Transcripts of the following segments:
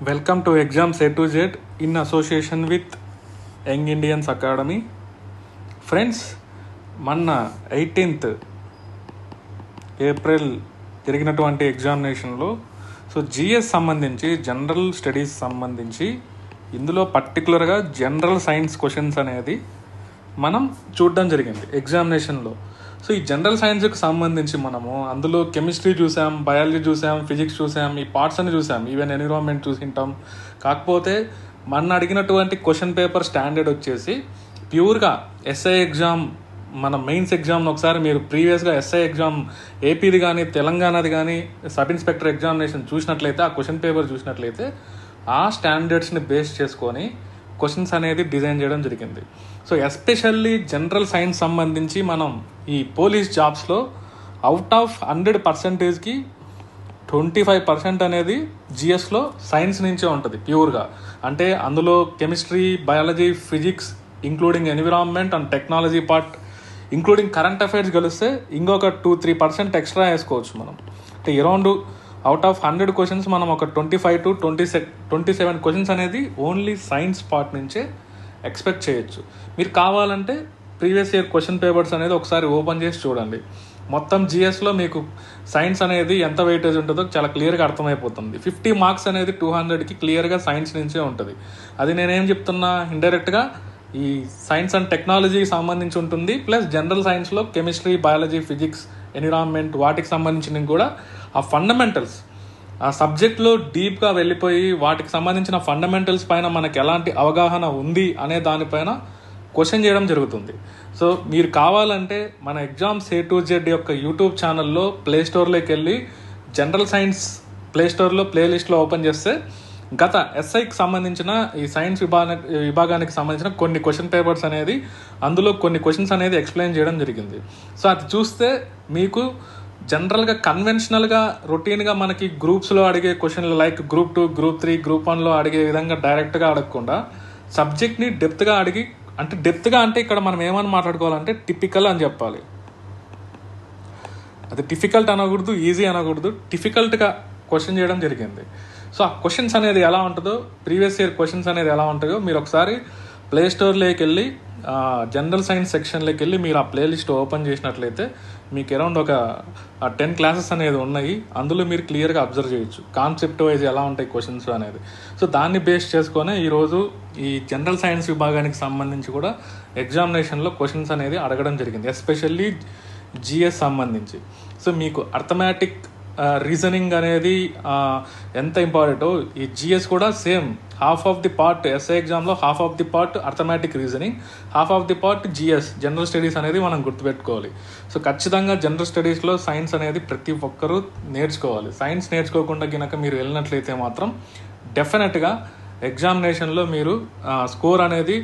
Welcome to Exams A to Z in association with Young Indians Academy. Friends, మొన్న 18th April జరిగినటువంటి ఎగ్జామినేషన్లో GS సంబంధించి general studies సంబంధించి ఇందులో పర్టికులర్గా జనరల్ సైన్స్ క్వశ్చన్స్ అనేది మనం చూడడం జరిగింది ఎగ్జామినేషన్లో. ఈ జనరల్ సైన్స్కి సంబంధించి మనము అందులో కెమిస్ట్రీ చూసాం, బయాలజీ చూసాం, ఫిజిక్స్ చూసాం, ఈ పార్ట్స్ అని చూసాం, ఈవెన్ ఎన్విరాన్మెంట్ చూసింటాం. కాకపోతే మన అడిగినటువంటి క్వశ్చన్ పేపర్ స్టాండర్డ్ వచ్చేసి ప్యూర్గా ఎస్ఐ ఎగ్జామ్, మన మెయిన్స్ ఎగ్జామ్ను ఒకసారి మీరు ప్రీవియస్గా ఎస్ఐ ఎగ్జామ్ ఏపీది కానీ తెలంగాణది కానీ సబ్ ఇన్స్పెక్టర్ ఎగ్జామినేషన్ చూసినట్లయితే, ఆ క్వశ్చన్ పేపర్ చూసినట్లయితే ఆ స్టాండర్డ్స్ని బేస్ చేసుకొని క్వశ్చన్స్ అనేది డిజైన్ చేయడం జరిగింది. ఎస్పెషల్లీ జనరల్ సైన్స్ సంబంధించి మనం ఈ పోలీస్ జాబ్స్లో అవుట్ ఆఫ్ 100%కి 25% అనేది జిఎస్లో సైన్స్ నుంచే ఉంటుంది ప్యూర్గా. అంటే అందులో chemistry, biology, physics including environment and technology part including current affairs కలిస్తే ఇంకొక 2-3% ఎక్స్ట్రా వేసుకోవచ్చు మనం. అంటే అరౌండ్ అవుట్ ఆఫ్ 100 క్వశ్చన్స్ మనం ఒక 25 to 27 క్వశ్చన్స్ అనేది ఓన్లీ సైన్స్ పార్ట్ నుంచే ఎక్స్పెక్ట్ చేయొచ్చు. మీరు కావాలంటే ప్రీవియస్ ఇయర్ క్వశ్చన్ పేపర్స్ అనేది ఒకసారి ఓపెన్ చేసి చూడండి. మొత్తం జిఎస్లో మీకు సైన్స్ అనేది ఎంత వెయిటేజ్ ఉంటుందో చాలా క్లియర్గా అర్థమైపోతుంది. 50 మార్క్స్ అనేది 200కి క్లియర్గా సైన్స్ నుంచే ఉంటుంది. అది నేనేం చెప్తున్నా, ఇండైరెక్ట్గా ఈ సైన్స్ అండ్ టెక్నాలజీకి సంబంధించి ఉంటుంది, ప్లస్ జనరల్ సైన్స్లో కెమిస్ట్రీ, బయాలజీ, ఫిజిక్స్, ఎన్విరాన్మెంట్ వాటికి సంబంధించినవి కూడా ఆ ఫండమెంటల్స్, ఆ సబ్జెక్ట్లో డీప్గా వెళ్ళిపోయి వాటికి సంబంధించిన ఫండమెంటల్స్ పైన మనకి ఎలాంటి అవగాహన ఉంది అనే దానిపైన క్వశ్చన్ చేయడం జరుగుతుంది. మీరు కావాలంటే మన ఎగ్జామ్స్ A to Z యొక్క యూట్యూబ్ ఛానల్లో ప్లేస్టోర్లోకి వెళ్ళి జనరల్ సైన్స్ ప్లేస్టోర్లో ప్లేలిస్ట్లో ఓపెన్ చేస్తే గత ఎస్ఐకి సంబంధించిన ఈ సైన్స్ విభాగానికి సంబంధించిన కొన్ని క్వశ్చన్ పేపర్స్ అనేది, అందులో కొన్ని క్వశ్చన్స్ అనేది ఎక్స్ప్లెయిన్ చేయడం జరిగింది. అది చూస్తే మీకు జనరల్గా కన్వెన్షనల్గా రొటీన్గా మనకి గ్రూప్స్లో అడిగే క్వశ్చన్లు లైక్ Group 2, Group 3, Group 1లో అడిగే విధంగా డైరెక్ట్గా అడగకుండా సబ్జెక్ట్ని డెప్త్గా అడిగి, అంటే డెప్త్గా అంటే ఇక్కడ మనం ఏమని మాట్లాడుకోవాలంటే టిపికల్ అని చెప్పాలి. అది డిఫికల్ట్ అనకూడదు, ఈజీ అనకూడదు, డిఫికల్ట్గా క్వశ్చన్ చేయడం జరిగింది. ఆ క్వశ్చన్స్ అనేది ఎలా ఉంటుందో, ప్రీవియస్ ఇయర్ క్వశ్చన్స్ అనేది ఎలా ఉంటుందో మీరు ఒకసారి ప్లేస్టోర్లోకి వెళ్ళి జనరల్ సైన్స్ సెక్షన్లోకి వెళ్ళి మీరు ఆ ప్లేలిస్ట్ ఓపెన్ చేసినట్లయితే మీకు అరౌండ్ ఒక 10 క్లాసెస్ అనేది ఉన్నాయి. అందులో మీరు క్లియర్గా అబ్జర్వ్ చేయొచ్చు కాన్సెప్ట్ వైజ్ ఎలా ఉంటాయి క్వశ్చన్స్ అనేది. దాన్ని బేస్ చేసుకొని ఈరోజు ఈ జనరల్ సైన్స్ విభాగానికి సంబంధించి కూడా ఎగ్జామినేషన్లో క్వశ్చన్స్ అనేది అడగడం జరిగింది, ఎస్పెషల్లీ జిఎస్ సంబంధించి. మీకు అర్థమెటిక్ రీజనింగ్ అనేది ఎంత ఇంపార్టెంటో ఈ జిఎస్ కూడా same. Half of the part SI ఎగ్జామ్లో half of the part arithmetic reasoning, half of the part GS general studies అనేది మనం గుర్తుపెట్టుకోవాలి. ఖచ్చితంగా జనరల్ స్టడీస్లో సైన్స్ అనేది ప్రతి ఒక్కరూ నేర్చుకోవాలి. సైన్స్ నేర్చుకోకుండా కనుక మీరు వెళ్ళినట్లయితే మాత్రం డెఫినెట్గా ఎగ్జామినేషన్లో మీరు స్కోర్ అనేది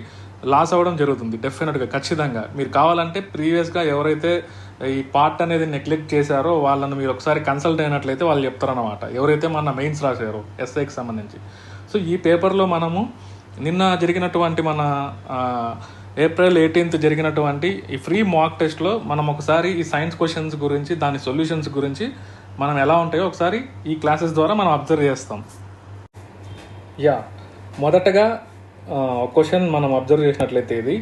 లాస్ అవ్వడం జరుగుతుంది. డెఫినెట్గా ఖచ్చితంగా మీరు కావాలంటే ప్రీవియస్గా ఎవరైతే ఈ పార్ట్ అనేది నెగ్లెక్ట్ చేశారో వాళ్ళని మీరు ఒకసారి కన్సల్ట్ అయినట్లయితే వాళ్ళు చెప్తారన్నమాట, ఎవరైతే మన మెయిన్స్ రాశారో ఎస్ఐకి సంబంధించి. ఈ పేపర్లో మనము నిన్న జరిగినటువంటి మన ఏప్రిల్ 18th జరిగినటువంటి ఈ ఫ్రీ మాక్ టెస్ట్లో మనం ఒకసారి ఈ సైన్స్ క్వశ్చన్స్ గురించి, దాని సొల్యూషన్స్ గురించి మనం ఎలా ఉంటాయో ఒకసారి ఈ క్లాసెస్ ద్వారా మనం అబ్జర్వ్ చేస్తాం. మొదటగా క్వశ్చన్ మనం అబ్జర్వ్ చేసినట్లయితే ఇది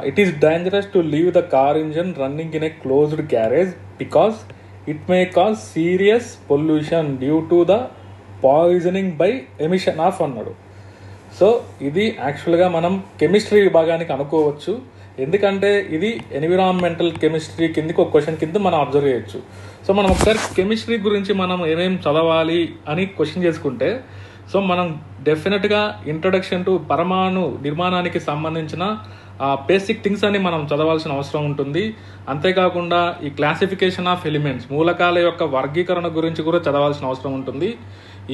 it is dangerous to leave the car engine running in a closed garage because it may cause serious pollution due to the poisoning by emission of అన్నాడు. ఇది యాక్చువల్గా మనం కెమిస్ట్రీ విభాగానికి అనుకోవచ్చు, ఎందుకంటే ఇది ఎన్విరాన్మెంటల్ కెమిస్ట్రీ కిందకి ఒక క్వశ్చన్ కింద మనం అబ్జర్వ్ చేయొచ్చు. మనం ఒకసారి కెమిస్ట్రీ గురించి మనం ఏమేమి చదవాలి అని క్వశ్చన్ చేసుకుంటే మనం డెఫినెట్గా ఇంట్రొడక్షన్ టు పరమాణు నిర్మాణానికి సంబంధించిన బేసిక్ థింగ్స్ అని మనం చదవాల్సిన అవసరం ఉంటుంది. అంతేకాకుండా ఈ క్లాసిఫికేషన్ ఆఫ్ ఎలిమెంట్స్, మూలకాల యొక్క వర్గీకరణ గురించి కూడా చదవాల్సిన అవసరం ఉంటుంది.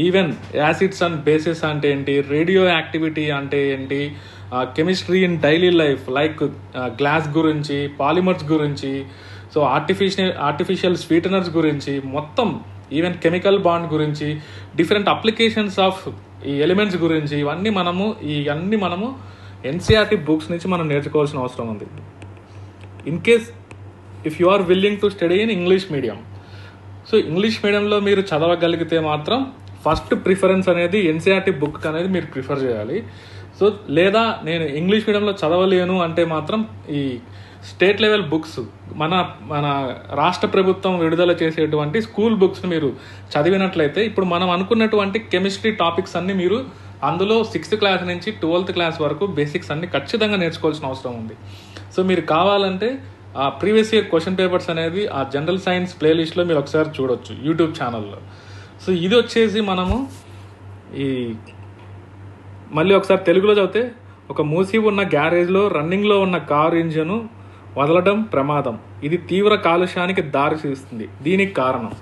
ఈవెన్ యాసిడ్స్ అండ్ బేసిస్ అంటే ఏంటి, రేడియో యాక్టివిటీ అంటే ఏంటి, chemistry in daily life like glass గురించి, పాలిమర్స్ గురించి, ఆర్టిఫిషియల్ స్వీటనర్స్ గురించి, మొత్తం ఈవెన్ కెమికల్ బాండ్ గురించి, డిఫరెంట్ అప్లికేషన్స్ ఆఫ్ ఈ ఎలిమెంట్స్ గురించి, ఇవన్నీ మనము ఎన్సీఆర్టీ బుక్స్ నుంచి మనం నేర్చుకోవాల్సిన అవసరం ఉంది. In case if you are willing to study in English medium, English మీడియంలో మీరు చదవగలిగితే మాత్రం ఫస్ట్ ప్రిఫరెన్స్ అనేది ఎన్సీఆర్టీ బుక్ అనేది మీరు ప్రిఫర్ చేయాలి. సో లేదా నేను ఇంగ్లీష్ మీడియంలో చదవలేను అంటే మాత్రం ఈ స్టేట్ లెవెల్ బుక్స్ మన మన రాష్ట్ర ప్రభుత్వం విడుదల చేసేటువంటి స్కూల్ బుక్స్ని మీరు చదివినట్లయితే ఇప్పుడు మనం అనుకున్నటువంటి కెమిస్ట్రీ టాపిక్స్ అన్నీ మీరు అందులో 6th క్లాస్ నుంచి 12th క్లాస్ వరకు బేసిక్స్ అన్ని ఖచ్చితంగా నేర్చుకోవాల్సిన అవసరం ఉంది. సో మీరు కావాలంటే ఆ ప్రీవియస్ ఇయర్ క్వశ్చన్ పేపర్స్ అనేది ఆ జనరల్ సైన్స్ ప్లేలిస్ట్లో మీరు ఒకసారి చూడొచ్చు యూట్యూబ్ ఛానల్లో. సో ఇది వచ్చేసి మనము ఈ మళ్ళీ ఒకసారి తెలుగులో చదివితే, ఒక మూసి ఉన్న గ్యారేజ్లో రన్నింగ్లో ఉన్న కారు ఇంజను వదలడం ప్రమాదం, ఇది తీవ్ర కాలుష్యానికి దారి తీస్తుంది, దీనికి కారణం.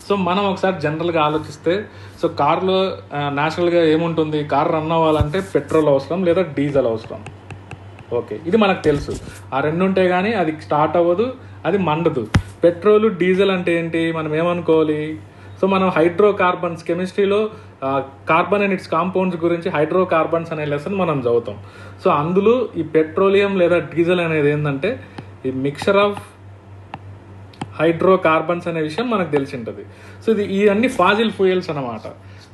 సో మనం ఒకసారి జనరల్గా ఆలోచిస్తే, సో కార్లో న్యాచురల్గా ఏముంటుంది, కార్ రన్ అవ్వాలంటే పెట్రోల్ అవసరం లేదా డీజిల్ అవసరం. ఓకే, ఇది మనకు తెలుసు. ఆ రెండు ఉంటే కానీ అది స్టార్ట్ అవ్వదు, అది మండదు. పెట్రోల్ డీజిల్ అంటే ఏంటి, మనం ఏమనుకోవాలి? సో మనం హైడ్రోకార్బన్స్, కెమిస్ట్రీలో కార్బన్ అండ్ ఇట్స్ కాంపౌండ్స్ గురించి హైడ్రోకార్బన్స్ అనే లెసన్ మనం చదువుతాం. సో అందులో ఈ పెట్రోలియం లేదా డీజిల్ అనేది ఏంటంటే ఈ మిక్చర్ ఆఫ్ హైడ్రోకార్బన్స్ అనే విషయం మనకు తెలిసి ఉంటుంది. సో ఈ అన్ని ఫాజిల్ ఫ్యూయల్స్ అనమాట.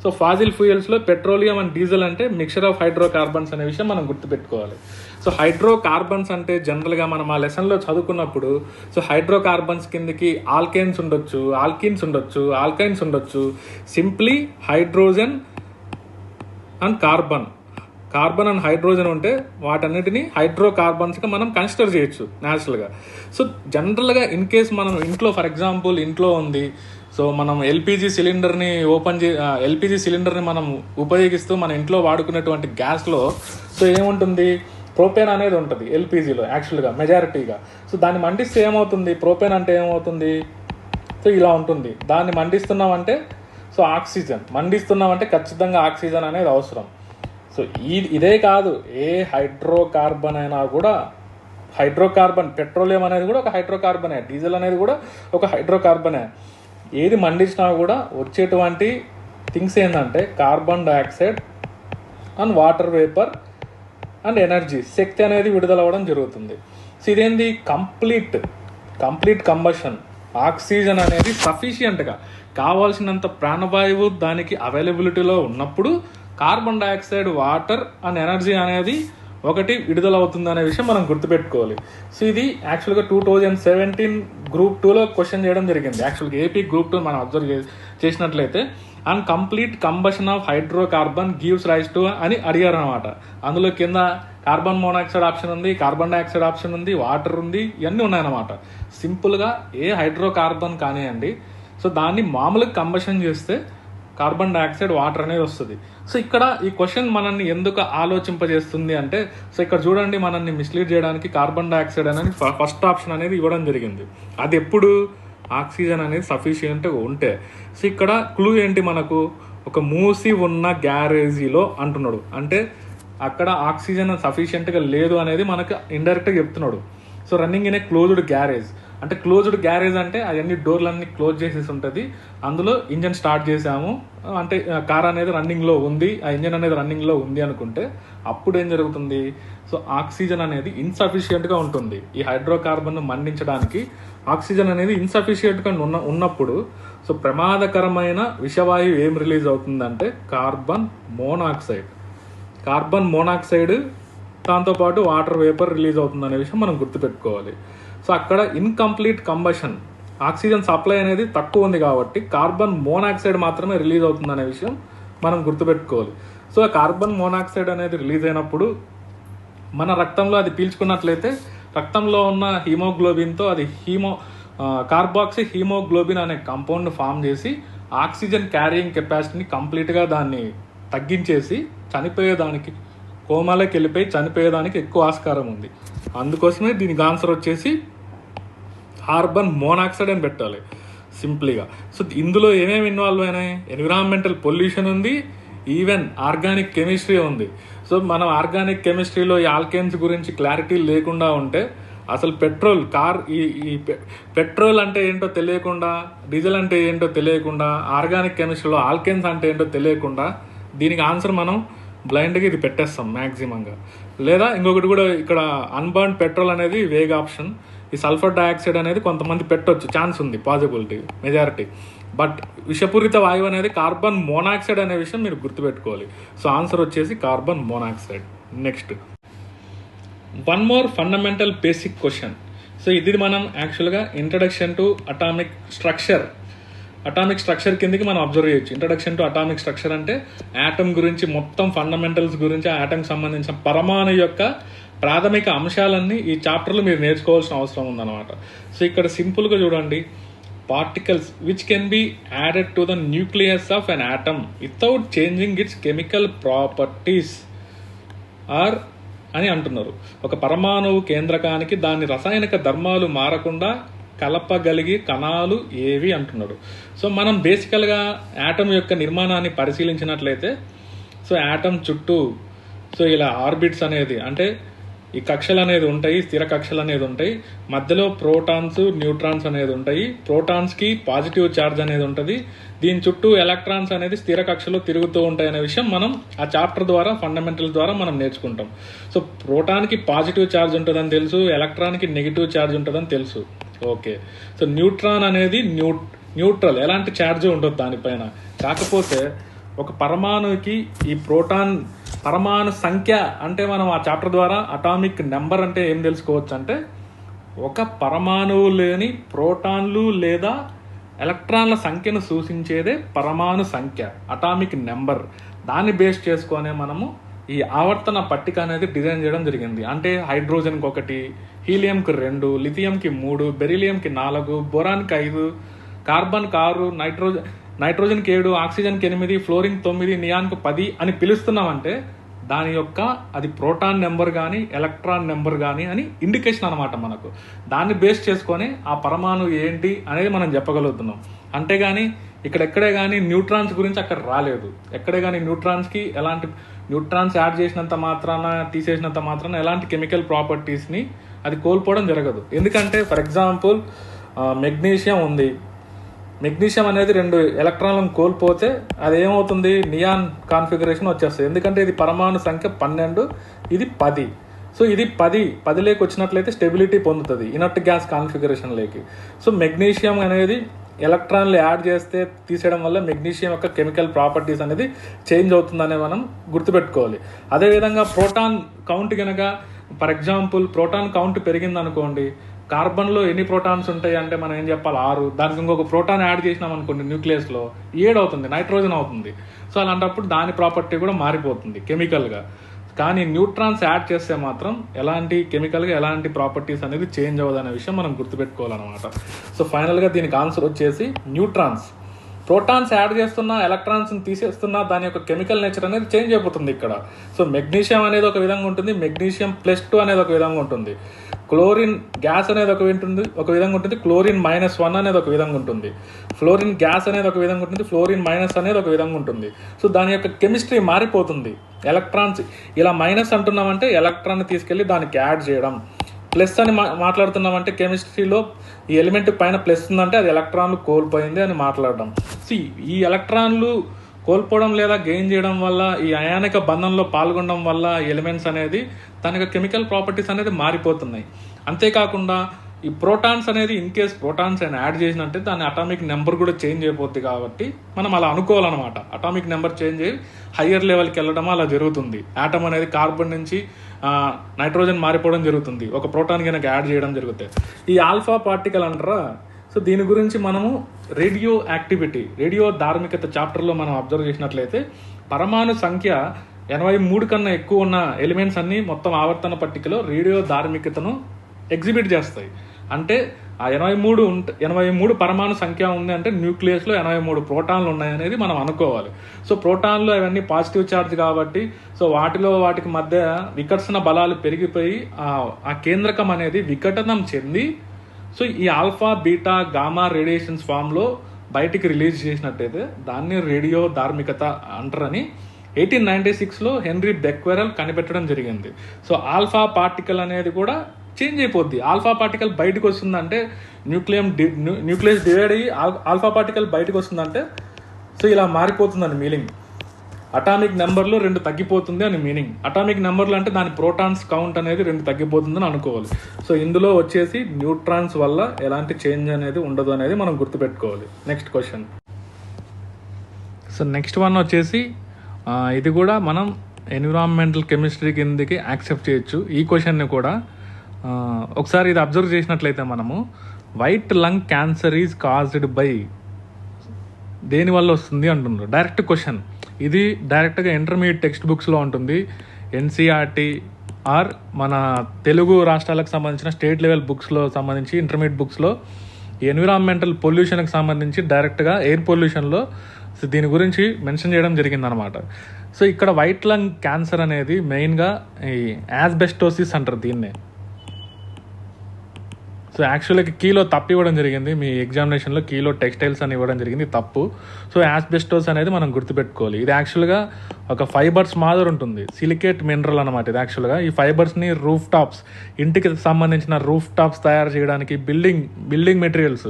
సో ఫాజిల్ ఫ్యూయల్స్లో పెట్రోలియం అండ్ డీజిల్ అంటే మిక్చర్ ఆఫ్ హైడ్రోకార్బన్స్ అనే విషయం మనం గుర్తుపెట్టుకోవాలి. సో హైడ్రోకార్బన్స్ అంటే జనరల్గా మనం ఆ లెసన్లో చదువుకున్నప్పుడు, సో హైడ్రోకార్బన్స్ కిందకి ఆల్కేన్స్ ఉండొచ్చు, ఆల్కిన్స్ ఉండొచ్చు, ఆల్కైన్స్ ఉండొచ్చు. Simply hydrogen and carbon and hydrogen ఉంటే వాటన్నిటిని హైడ్రోకార్బన్స్గా మనం కన్సిడర్ చేయొచ్చు న్యాచురల్గా. సో జనరల్గా ఇన్ కేస్ మనం ఇంట్లో, ఫర్ ఎగ్జాంపుల్ ఇంట్లో ఉంది, సో మనం ఎల్పిజి సిలిండర్ని మనం ఉపయోగిస్తూ మన ఇంట్లో వాడుకునేటువంటి గ్యాస్లో సో ఏముంటుంది, ప్రోపేన్ అనేది ఉంటుంది ఎల్పిజిలో యాక్చువల్గా మెజారిటీగా. సో దాన్ని మండిస్తే ఏమవుతుంది, ప్రోపేన్ అంటే ఏమవుతుంది, సో ఇలా ఉంటుంది. దాన్ని మండిస్తున్నామంటే సో ఆక్సిజన్, మండిస్తున్నామంటే ఖచ్చితంగా ఆక్సిజన్ అనేది అవసరం. సో ఇదే కాదు, ఏ హైడ్రోకార్బన్ అయినా కూడా, హైడ్రోకార్బన్ పెట్రోలియం అనేది కూడా ఒక హైడ్రోకార్బనే, డీజిల్ అనేది కూడా ఒక హైడ్రోకార్బనే. ఏది మండించినా కూడా వచ్చేటువంటి థింగ్స్ ఏంటంటే carbon dioxide and water vapour and energy, శక్తి అనేది విడుదలవ్వడం జరుగుతుంది. సో ఇదేంది, కంప్లీట్ కంబషన్. ఆక్సిజన్ అనేది సఫిషియంట్గా కావాల్సినంత ప్రాణవాయువు దానికి అవైలబిలిటీలో ఉన్నప్పుడు carbon dioxide, water and energy అనేది ఒకటి విడుదలవుతుంది అనే విషయం మనం గుర్తుపెట్టుకోవాలి. సో ఇది యాక్చువల్గా 2017 Group 2లో క్వశ్చన్ చేయడం జరిగింది. యాక్చువల్గా ఏపీ Group 2 మనం అబ్జర్వ్ చేసినట్లయితే and complete combustion of hydrocarbon gives rise to అని అడిగారు అనమాట. అందులో కింద కార్బన్ మోనాక్సైడ్ ఆప్షన్ ఉంది, కార్బన్ డైఆక్సైడ్ ఆప్షన్ ఉంది, వాటర్ ఉంది, ఇవన్నీ ఉన్నాయన్నమాట. సింపుల్గా ఏ హైడ్రోకార్బన్ కానివ్వండి, సో దాన్ని మామూలుగా కంబషన్ చేస్తే కార్బన్ డైఆక్సైడ్, వాటర్ అనేది వస్తుంది. సో ఇక్కడ ఈ క్వశ్చన్ మనల్ని ఎందుకు ఆలోచింపజేస్తుంది అంటే, సో ఇక్కడ చూడండి, మనల్ని మిస్లీడ్ చేయడానికి కార్బన్ డైఆక్సైడ్ అనేది ఫస్ట్ ఆప్షన్ అనేది ఇవ్వడం జరిగింది. అది ఎప్పుడు ఆక్సిజన్ అనేది సఫిషియెంట్గా ఉంటే. సో ఇక్కడ క్లూ ఏంటి, మనకు ఒక మూసి ఉన్న గ్యారేజీలో అంటున్నాడు అంటే అక్కడ ఆక్సిజన్ సఫిషియెంట్గా లేదు అనేది మనకు ఇండైరెక్ట్గా చెప్తున్నాడు. So running in a closed garage అంటే, క్లోజ్డ్ గ్యారేజ్ అంటే అవన్నీ డోర్లన్నీ క్లోజ్ చేసేసి ఉంటుంది, అందులో ఇంజన్ స్టార్ట్ చేసాము అంటే కార్ అనేది రన్నింగ్లో ఉంది, ఆ ఇంజన్ అనేది రన్నింగ్లో ఉంది అనుకుంటే అప్పుడు ఏం జరుగుతుంది, సో ఆక్సిజన్ అనేది ఇన్సఫిషియెంట్గా ఉంటుంది. ఈ హైడ్రోకార్బన్ను మండించడానికి ఆక్సిజన్ అనేది ఇన్సఫిషియెంట్గా ఉన్నప్పుడు సో ప్రమాదకరమైన విషవాయువు ఏం రిలీజ్ అవుతుందంటే కార్బన్ మోనాక్సైడ్, దాంతోపాటు వాటర్ వేపర్ రిలీజ్ అవుతుంది అనే విషయం మనం గుర్తుపెట్టుకోవాలి. సో అక్కడ ఇన్కంప్లీట్ కంబషన్, ఆక్సిజన్ సప్లై అనేది తక్కువ ఉంది కాబట్టి కార్బన్ మోనాక్సైడ్ మాత్రమే రిలీజ్ అవుతుంది అనే విషయం మనం గుర్తుపెట్టుకోవాలి. సో కార్బన్ మోనాక్సైడ్ అనేది రిలీజ్ అయినప్పుడు మన రక్తంలో అది పీల్చుకున్నట్లయితే రక్తంలో ఉన్న హీమోగ్లోబిన్తో అది కార్బాక్సీ హీమోగ్లోబిన్ అనే కాంపౌండ్ ఫామ్ చేసి ఆక్సిజన్ క్యారియింగ్ కెపాసిటీని కంప్లీట్గా దాన్ని తగ్గించేసి చనిపోయేదానికి, కోమాలోకి వెళ్ళిపోయి చనిపోయేదానికి ఎక్కువ ఆస్కారం ఉంది. అందుకోసమే దీనికి ఆన్సర్ వచ్చేసి కార్బన్ మోనాక్సైడ్ అని పెట్టాలి సింప్లీగా. సో ఇందులో ఏమేమి ఇన్వాల్వ్ అయినాయి, ఎన్విరాన్మెంటల్ పొల్యూషన్ ఉంది, ఈవెన్ ఆర్గానిక్ కెమిస్ట్రీ ఉంది. సో మనం ఆర్గానిక్ కెమిస్ట్రీలో ఈ ఆల్కేన్స్ గురించి క్లారిటీ లేకుండా ఉంటే అసలు పెట్రోల్ అంటే ఏంటో తెలియకుండా, డీజిల్ అంటే ఏంటో తెలియకుండా, ఆర్గానిక్ కెమిస్ట్రీలో ఆల్కేన్స్ అంటే ఏంటో తెలియకుండా దీనికి ఆన్సర్ మనం బ్లైండ్గా ఇది పెట్టేస్తాం మ్యాక్సిమంగా. లేదా ఇంకొకటి కూడా ఇక్కడ అన్బర్న్ పెట్రోల్ అనేది వేగ్ ఆప్షన్, ఈ సల్ఫర్ డైఆక్సైడ్ అనేది కొంతమంది పెట్టొచ్చు, ఛాన్స్ ఉంది, పాసిబిలిటీ మెజారిటీ. బట్ విషపూరిత వాయువు అనేది కార్బన్ మోనాక్సైడ్ అనే విషయం మీరు గుర్తుపెట్టుకోవాలి. సో ఆన్సర్ వచ్చేసి carbon monoxide. Next, one more fundamental basic question. So ఇది మనం యాక్చువల్గా ఇంట్రడక్షన్ టు అటామిక్ స్ట్రక్చర్ కిందకి మనం అబ్జర్వ్ చేయొచ్చు. ఇంట్రడక్షన్ టు అటామిక్ స్ట్రక్చర్ అంటే యాటమ్ గురించి మొత్తం ఫండమెంటల్స్ గురించి, ఆ యాటమ్కి సంబంధించిన పరమాణు యొక్క ప్రాథమిక అంశాలన్నీ ఈ చాప్టర్లో మీరు నేర్చుకోవాల్సిన అవసరం ఉందన్నమాట. సో ఇక్కడ సింపుల్గా చూడండి, particles which can be added to the nucleus of an atom without changing its chemical properties are అని అంటున్నారు. ఒక పరమాణువు కేంద్రకానికి దాని రసాయనిక ధర్మాలు మారకుండా కలపగలిగే కణాలు ఏవి అంటున్నాడు. సో మనం బేసికల్గా యాటమ్ యొక్క నిర్మాణాన్ని పరిశీలించినట్లయితే, సో యాటమ్ చుట్టూ సో ఇలా ఆర్బిట్స్ అనేది అంటే ఈ కక్షలు అనేది ఉంటాయి, స్థిర కక్షలు అనేది ఉంటాయి. మధ్యలో ప్రోటాన్స్, న్యూట్రాన్స్ అనేది ఉంటాయి. ప్రోటాన్స్కి పాజిటివ్ ఛార్జ్ అనేది ఉంటుంది. దీని చుట్టూ ఎలక్ట్రాన్స్ అనేది స్థిర కక్షలో తిరుగుతూ ఉంటాయి అనే విషయం మనం ఆ చాప్టర్ ద్వారా, ఫండమెంటల్స్ ద్వారా మనం నేర్చుకుంటాం. సో ప్రోటాన్కి పాజిటివ్ ఛార్జ్ ఉంటుందని తెలుసు, ఎలక్ట్రాన్కి నెగిటివ్ ఛార్జ్ ఉంటుందని తెలుసు. ఓకే, సో న్యూట్రాన్ అనేది న్యూట్రల్, ఎలాంటి ఛార్జ్ ఉండదు దానిపైన. కాకపోతే ఒక పరమాణుకి ఈ పరమాణు సంఖ్య అంటే మనం ఆ చాప్టర్ ద్వారా అటామిక్ నెంబర్ అంటే ఏం తెలుసుకోవచ్చు అంటే, ఒక పరమాణువు లేని ప్రోటాన్లు లేదా ఎలక్ట్రాన్ల సంఖ్యను సూచించేదే పరమాణు సంఖ్య, అటామిక్ నెంబర్. దాన్ని బేస్ చేసుకొని మనము ఈ ఆవర్తన పట్టిక అనేది డిజైన్ చేయడం జరిగింది. అంటే హైడ్రోజన్కి 1, హీలియంకి 2, లిథియంకి 3, బెరీలియంకి 4, బోరాన్కి 5, కార్బన్కి 6, నైట్రోజన్కి 7, ఆక్సిజన్కి 8, ఫ్లోరిన్ 9, నియాన్కి 10 అని పిలుస్తున్నామంటే దాని యొక్క అది ప్రోటాన్ నెంబర్ కానీ ఎలక్ట్రాన్ నెంబర్ కానీ అని ఇండికేషన్ అనమాట మనకు. దాన్ని బేస్ చేసుకొని ఆ పరమాణు ఏంటి అనేది మనం చెప్పగలుగుతున్నాం. అంతేగాని ఎక్కడే కానీ న్యూట్రాన్స్ గురించి అక్కడ రాలేదు. ఎక్కడే కానీ న్యూట్రాన్స్కి ఎలాంటి న్యూట్రాన్స్ యాడ్ చేసినంత మాత్రాన, తీసేసినంత మాత్రాన ఎలాంటి కెమికల్ ప్రాపర్టీస్ని అది కోల్పోవడం జరగదు. ఎందుకంటే ఫర్ ఎగ్జాంపుల్ మెగ్నీషియం ఉంది. మెగ్నీషియం అనేది 2 ఎలక్ట్రాన్లను కోల్పోతే అది ఏమవుతుంది, నియాన్ కాన్ఫిగరేషన్ వచ్చేస్తుంది. ఎందుకంటే ఇది పరమాణు సంఖ్య 12, ఇది 10. సో ఇది 10 లేకి వచ్చినట్లయితే స్టెబిలిటీ పొందుతుంది ఇనర్ట్ గ్యాస్ కాన్ఫిగరేషన్ లేకి. సో మెగ్నీషియం అనేది ఎలక్ట్రాన్లు యాడ్ చేస్తే తీసేయడం వల్ల మెగ్నీషియం యొక్క కెమికల్ ప్రాపర్టీస్ అనేది చేంజ్ అవుతుందనే మనం గుర్తుపెట్టుకోవాలి. అదేవిధంగా ప్రోటాన్ కౌంట్ కనుక ఫర్ ఎగ్జాంపుల్ ప్రోటాన్ కౌంట్ పెరిగింది అనుకోండి, కార్బన్లో ఎన్ని ప్రోటాన్స్ ఉంటాయి అంటే మనం ఏం చెప్పాలి 6, దానికి ఇంకొక ప్రోటాన్ యాడ్ చేసినాం అనుకోండి న్యూక్లియస్లో 7 అవుతుంది, నైట్రోజన్ అవుతుంది. సో అలాంటప్పుడు దాని ప్రాపర్టీ కూడా మారిపోతుంది కెమికల్గా. కానీ న్యూట్రాన్స్ యాడ్ చేస్తే మాత్రం ఎలాంటి కెమికల్గా ఎలాంటి ప్రాపర్టీస్ అనేది చేంజ్ అవ్వదు అనే విషయం మనం గుర్తుపెట్టుకోవాలన్నమాట. సో ఫైనల్గా దీనికి ఆన్సర్ వచ్చేసి న్యూట్రాన్స్. ప్రోటాన్స్ యాడ్ చేస్తున్నా, ఎలక్ట్రాన్స్ని తీసేస్తున్నా దాని యొక్క కెమికల్ నేచర్ అనేది చేంజ్ అయిపోతుంది ఇక్కడ. సో మెగ్నీషియం అనేది ఒక విధంగా ఉంటుంది, మెగ్నీషియం +2 అనేది ఒక విధంగా ఉంటుంది, క్లోరిన్ గ్యాస్ అనేది ఒక విధంగా ఉంటుంది, క్లోరిన్ -1 అనేది ఒక విధంగా ఉంటుంది, ఫ్లోరిన్ గ్యాస్ అనేది ఒక విధంగా ఉంటుంది, ఫ్లోరిన్ మైనస్ అనేది ఒక విధంగా ఉంటుంది. సో దాని యొక్క కెమిస్ట్రీ మారిపోతుంది. ఎలక్ట్రాన్స్ ఇలా మైనస్ అంటున్నామంటే ఎలక్ట్రాన్ని తీసుకెళ్ళి దానికి యాడ్ చేయడం, ప్లస్ అని మాట్లాడుతున్నామంటే కెమిస్ట్రీలో ఈ ఎలిమెంట్ పైన ప్లస్ ఉందంటే అది ఎలక్ట్రాన్లు కోల్పోయింది అని మాట్లాడడం. సో ఈ ఎలక్ట్రాన్లు కోల్పోవడం లేదా గెయిన్ చేయడం వల్ల, ఈ అయానిక బంధంలో పాల్గొనడం వల్ల ఎలిమెంట్స్ అనేది దాని యొక్క కెమికల్ ప్రాపర్టీస్ అనేది మారిపోతున్నాయి. అంతేకాకుండా ఈ ప్రోటాన్స్ అనేది ఇన్ కేస్ ప్రోటాన్స్ అని యాడ్ చేసినట్టే దాని అటామిక్ నెంబర్ కూడా చేంజ్ అయిపోద్ది. కాబట్టి మనం అలా అనుకోవాలన్నమాట. అటామిక్ నెంబర్ చేంజ్ అయ్యి హయ్యర్ లెవెల్కి వెళ్ళడం అలా జరుగుతుంది. యాటమ్ అనేది కార్బన్ నుంచి నైట్రోజన్ మారిపోవడం జరుగుతుంది ఒక ప్రోటాన్ కనుక యాడ్ చేయడం జరుగుతాయి. ఈ ఆల్ఫా పార్టికల్ అంటారా, సో దీని గురించి మనము రేడియో ధార్మికత చాప్టర్లో మనం అబ్జర్వ్ చేసినట్లయితే పరమాణు సంఖ్య 83 కన్నా ఎక్కువ ఉన్న ఎలిమెంట్స్ అన్ని మొత్తం ఆవర్తన పట్టికలో రేడియో ధార్మికతను ఎగ్జిబిట్ చేస్తాయి. అంటే ఆ 83 పరమాణు సంఖ్య ఉంది అంటే న్యూక్లియస్లో 83 ప్రోటాన్లు ఉన్నాయనేది మనం అనుకోవాలి. సో ప్రోటాన్లు అవన్నీ పాజిటివ్ ఛార్జ్ కాబట్టి సో వాటికి మధ్య వికర్షణ బలాలు పెరిగిపోయి ఆ కేంద్రకం అనేది విఘటనం చెంది సో ఈ ఆల్ఫా, బీటా, గామా రేడియేషన్స్ ఫామ్లో బయటికి రిలీజ్ చేసినట్టయితే దాన్ని రేడియో ధార్మికత అంటారని 1896లో హెన్రీ బెక్వెరెల్ కనిపెట్టడం జరిగింది. సో ఆల్ఫా పార్టికల్ అనేది కూడా చేంజ్ అయిపోద్ది. ఆల్ఫా పార్టికల్ బయటకు వస్తుందంటే న్యూక్లియస్ డివైడ్ అయ్యి ఆల్ఫా పార్టికల్ బయటకు వస్తుందంటే సో ఇలా మారిపోతుందని మీనింగ్. అటామిక్ నెంబర్లో 2 తగ్గిపోతుంది అని మీనింగ్. అటామిక్ నెంబర్లు అంటే దాని ప్రోటాన్స్ కౌంట్ అనేది 2 తగ్గిపోతుందని అనుకోవాలి. సో ఇందులో వచ్చేసి న్యూట్రాన్స్ వల్ల ఎలాంటి చేంజ్ అనేది ఉండదు అనేది మనం గుర్తుపెట్టుకోవాలి. Next question. So next one వచ్చేసి ఇది కూడా మనం ఎన్విరాన్మెంటల్ కెమిస్ట్రీ కిందకి యాక్సెప్ట్ చేయొచ్చు. ఈ క్వశ్చన్ని కూడా ఒకసారి ఇది అబ్జర్వ్ చేసినట్లయితే మనము white lung cancer is caused by దేని వల్ల వస్తుంది అంటున్నారు. డైరెక్ట్ క్వశ్చన్ ఇది, డైరెక్ట్గా ఇంటర్మీడియట్ టెక్స్ట్ బుక్స్లో ఉంటుంది. ఎన్సీఆర్టీ ఆర్ మన తెలుగు రాష్ట్రాలకు సంబంధించిన స్టేట్ లెవెల్ బుక్స్లో సంబంధించి ఇంటర్మీడియట్ బుక్స్లో ఎన్విరాన్మెంటల్ పొల్యూషన్కి సంబంధించి డైరెక్ట్గా ఎయిర్ పొల్యూషన్లో దీని గురించి మెన్షన్ చేయడం జరిగిందనమాట. సో ఇక్కడ వైట్ లంగ్ క్యాన్సర్ అనేది మెయిన్గా ఈ యాస్బెస్టోసిస్ అంటారు దీన్నే. సో యాక్చువల్గా కీలో తప్పు ఇవ్వడం జరిగింది, మీ ఎగ్జామినేషన్లో కీలో టెక్స్టైల్స్ అని ఇవ్వడం జరిగింది, తప్పు. సో యాస్బెస్టోస్ అనేది మనం గుర్తుపెట్టుకోవాలి. ఇది యాక్చువల్గా ఒక ఫైబర్స్ మాదిరి ఉంటుంది, సిలికేట్ మినరల్ అనమాట. ఇది యాక్చువల్గా ఈ ఫైబర్స్ని రూఫ్ టాప్స్, ఇంటికి సంబంధించిన రూఫ్ టాప్స్ తయారు చేయడానికి, బిల్డింగ్ మెటీరియల్స్,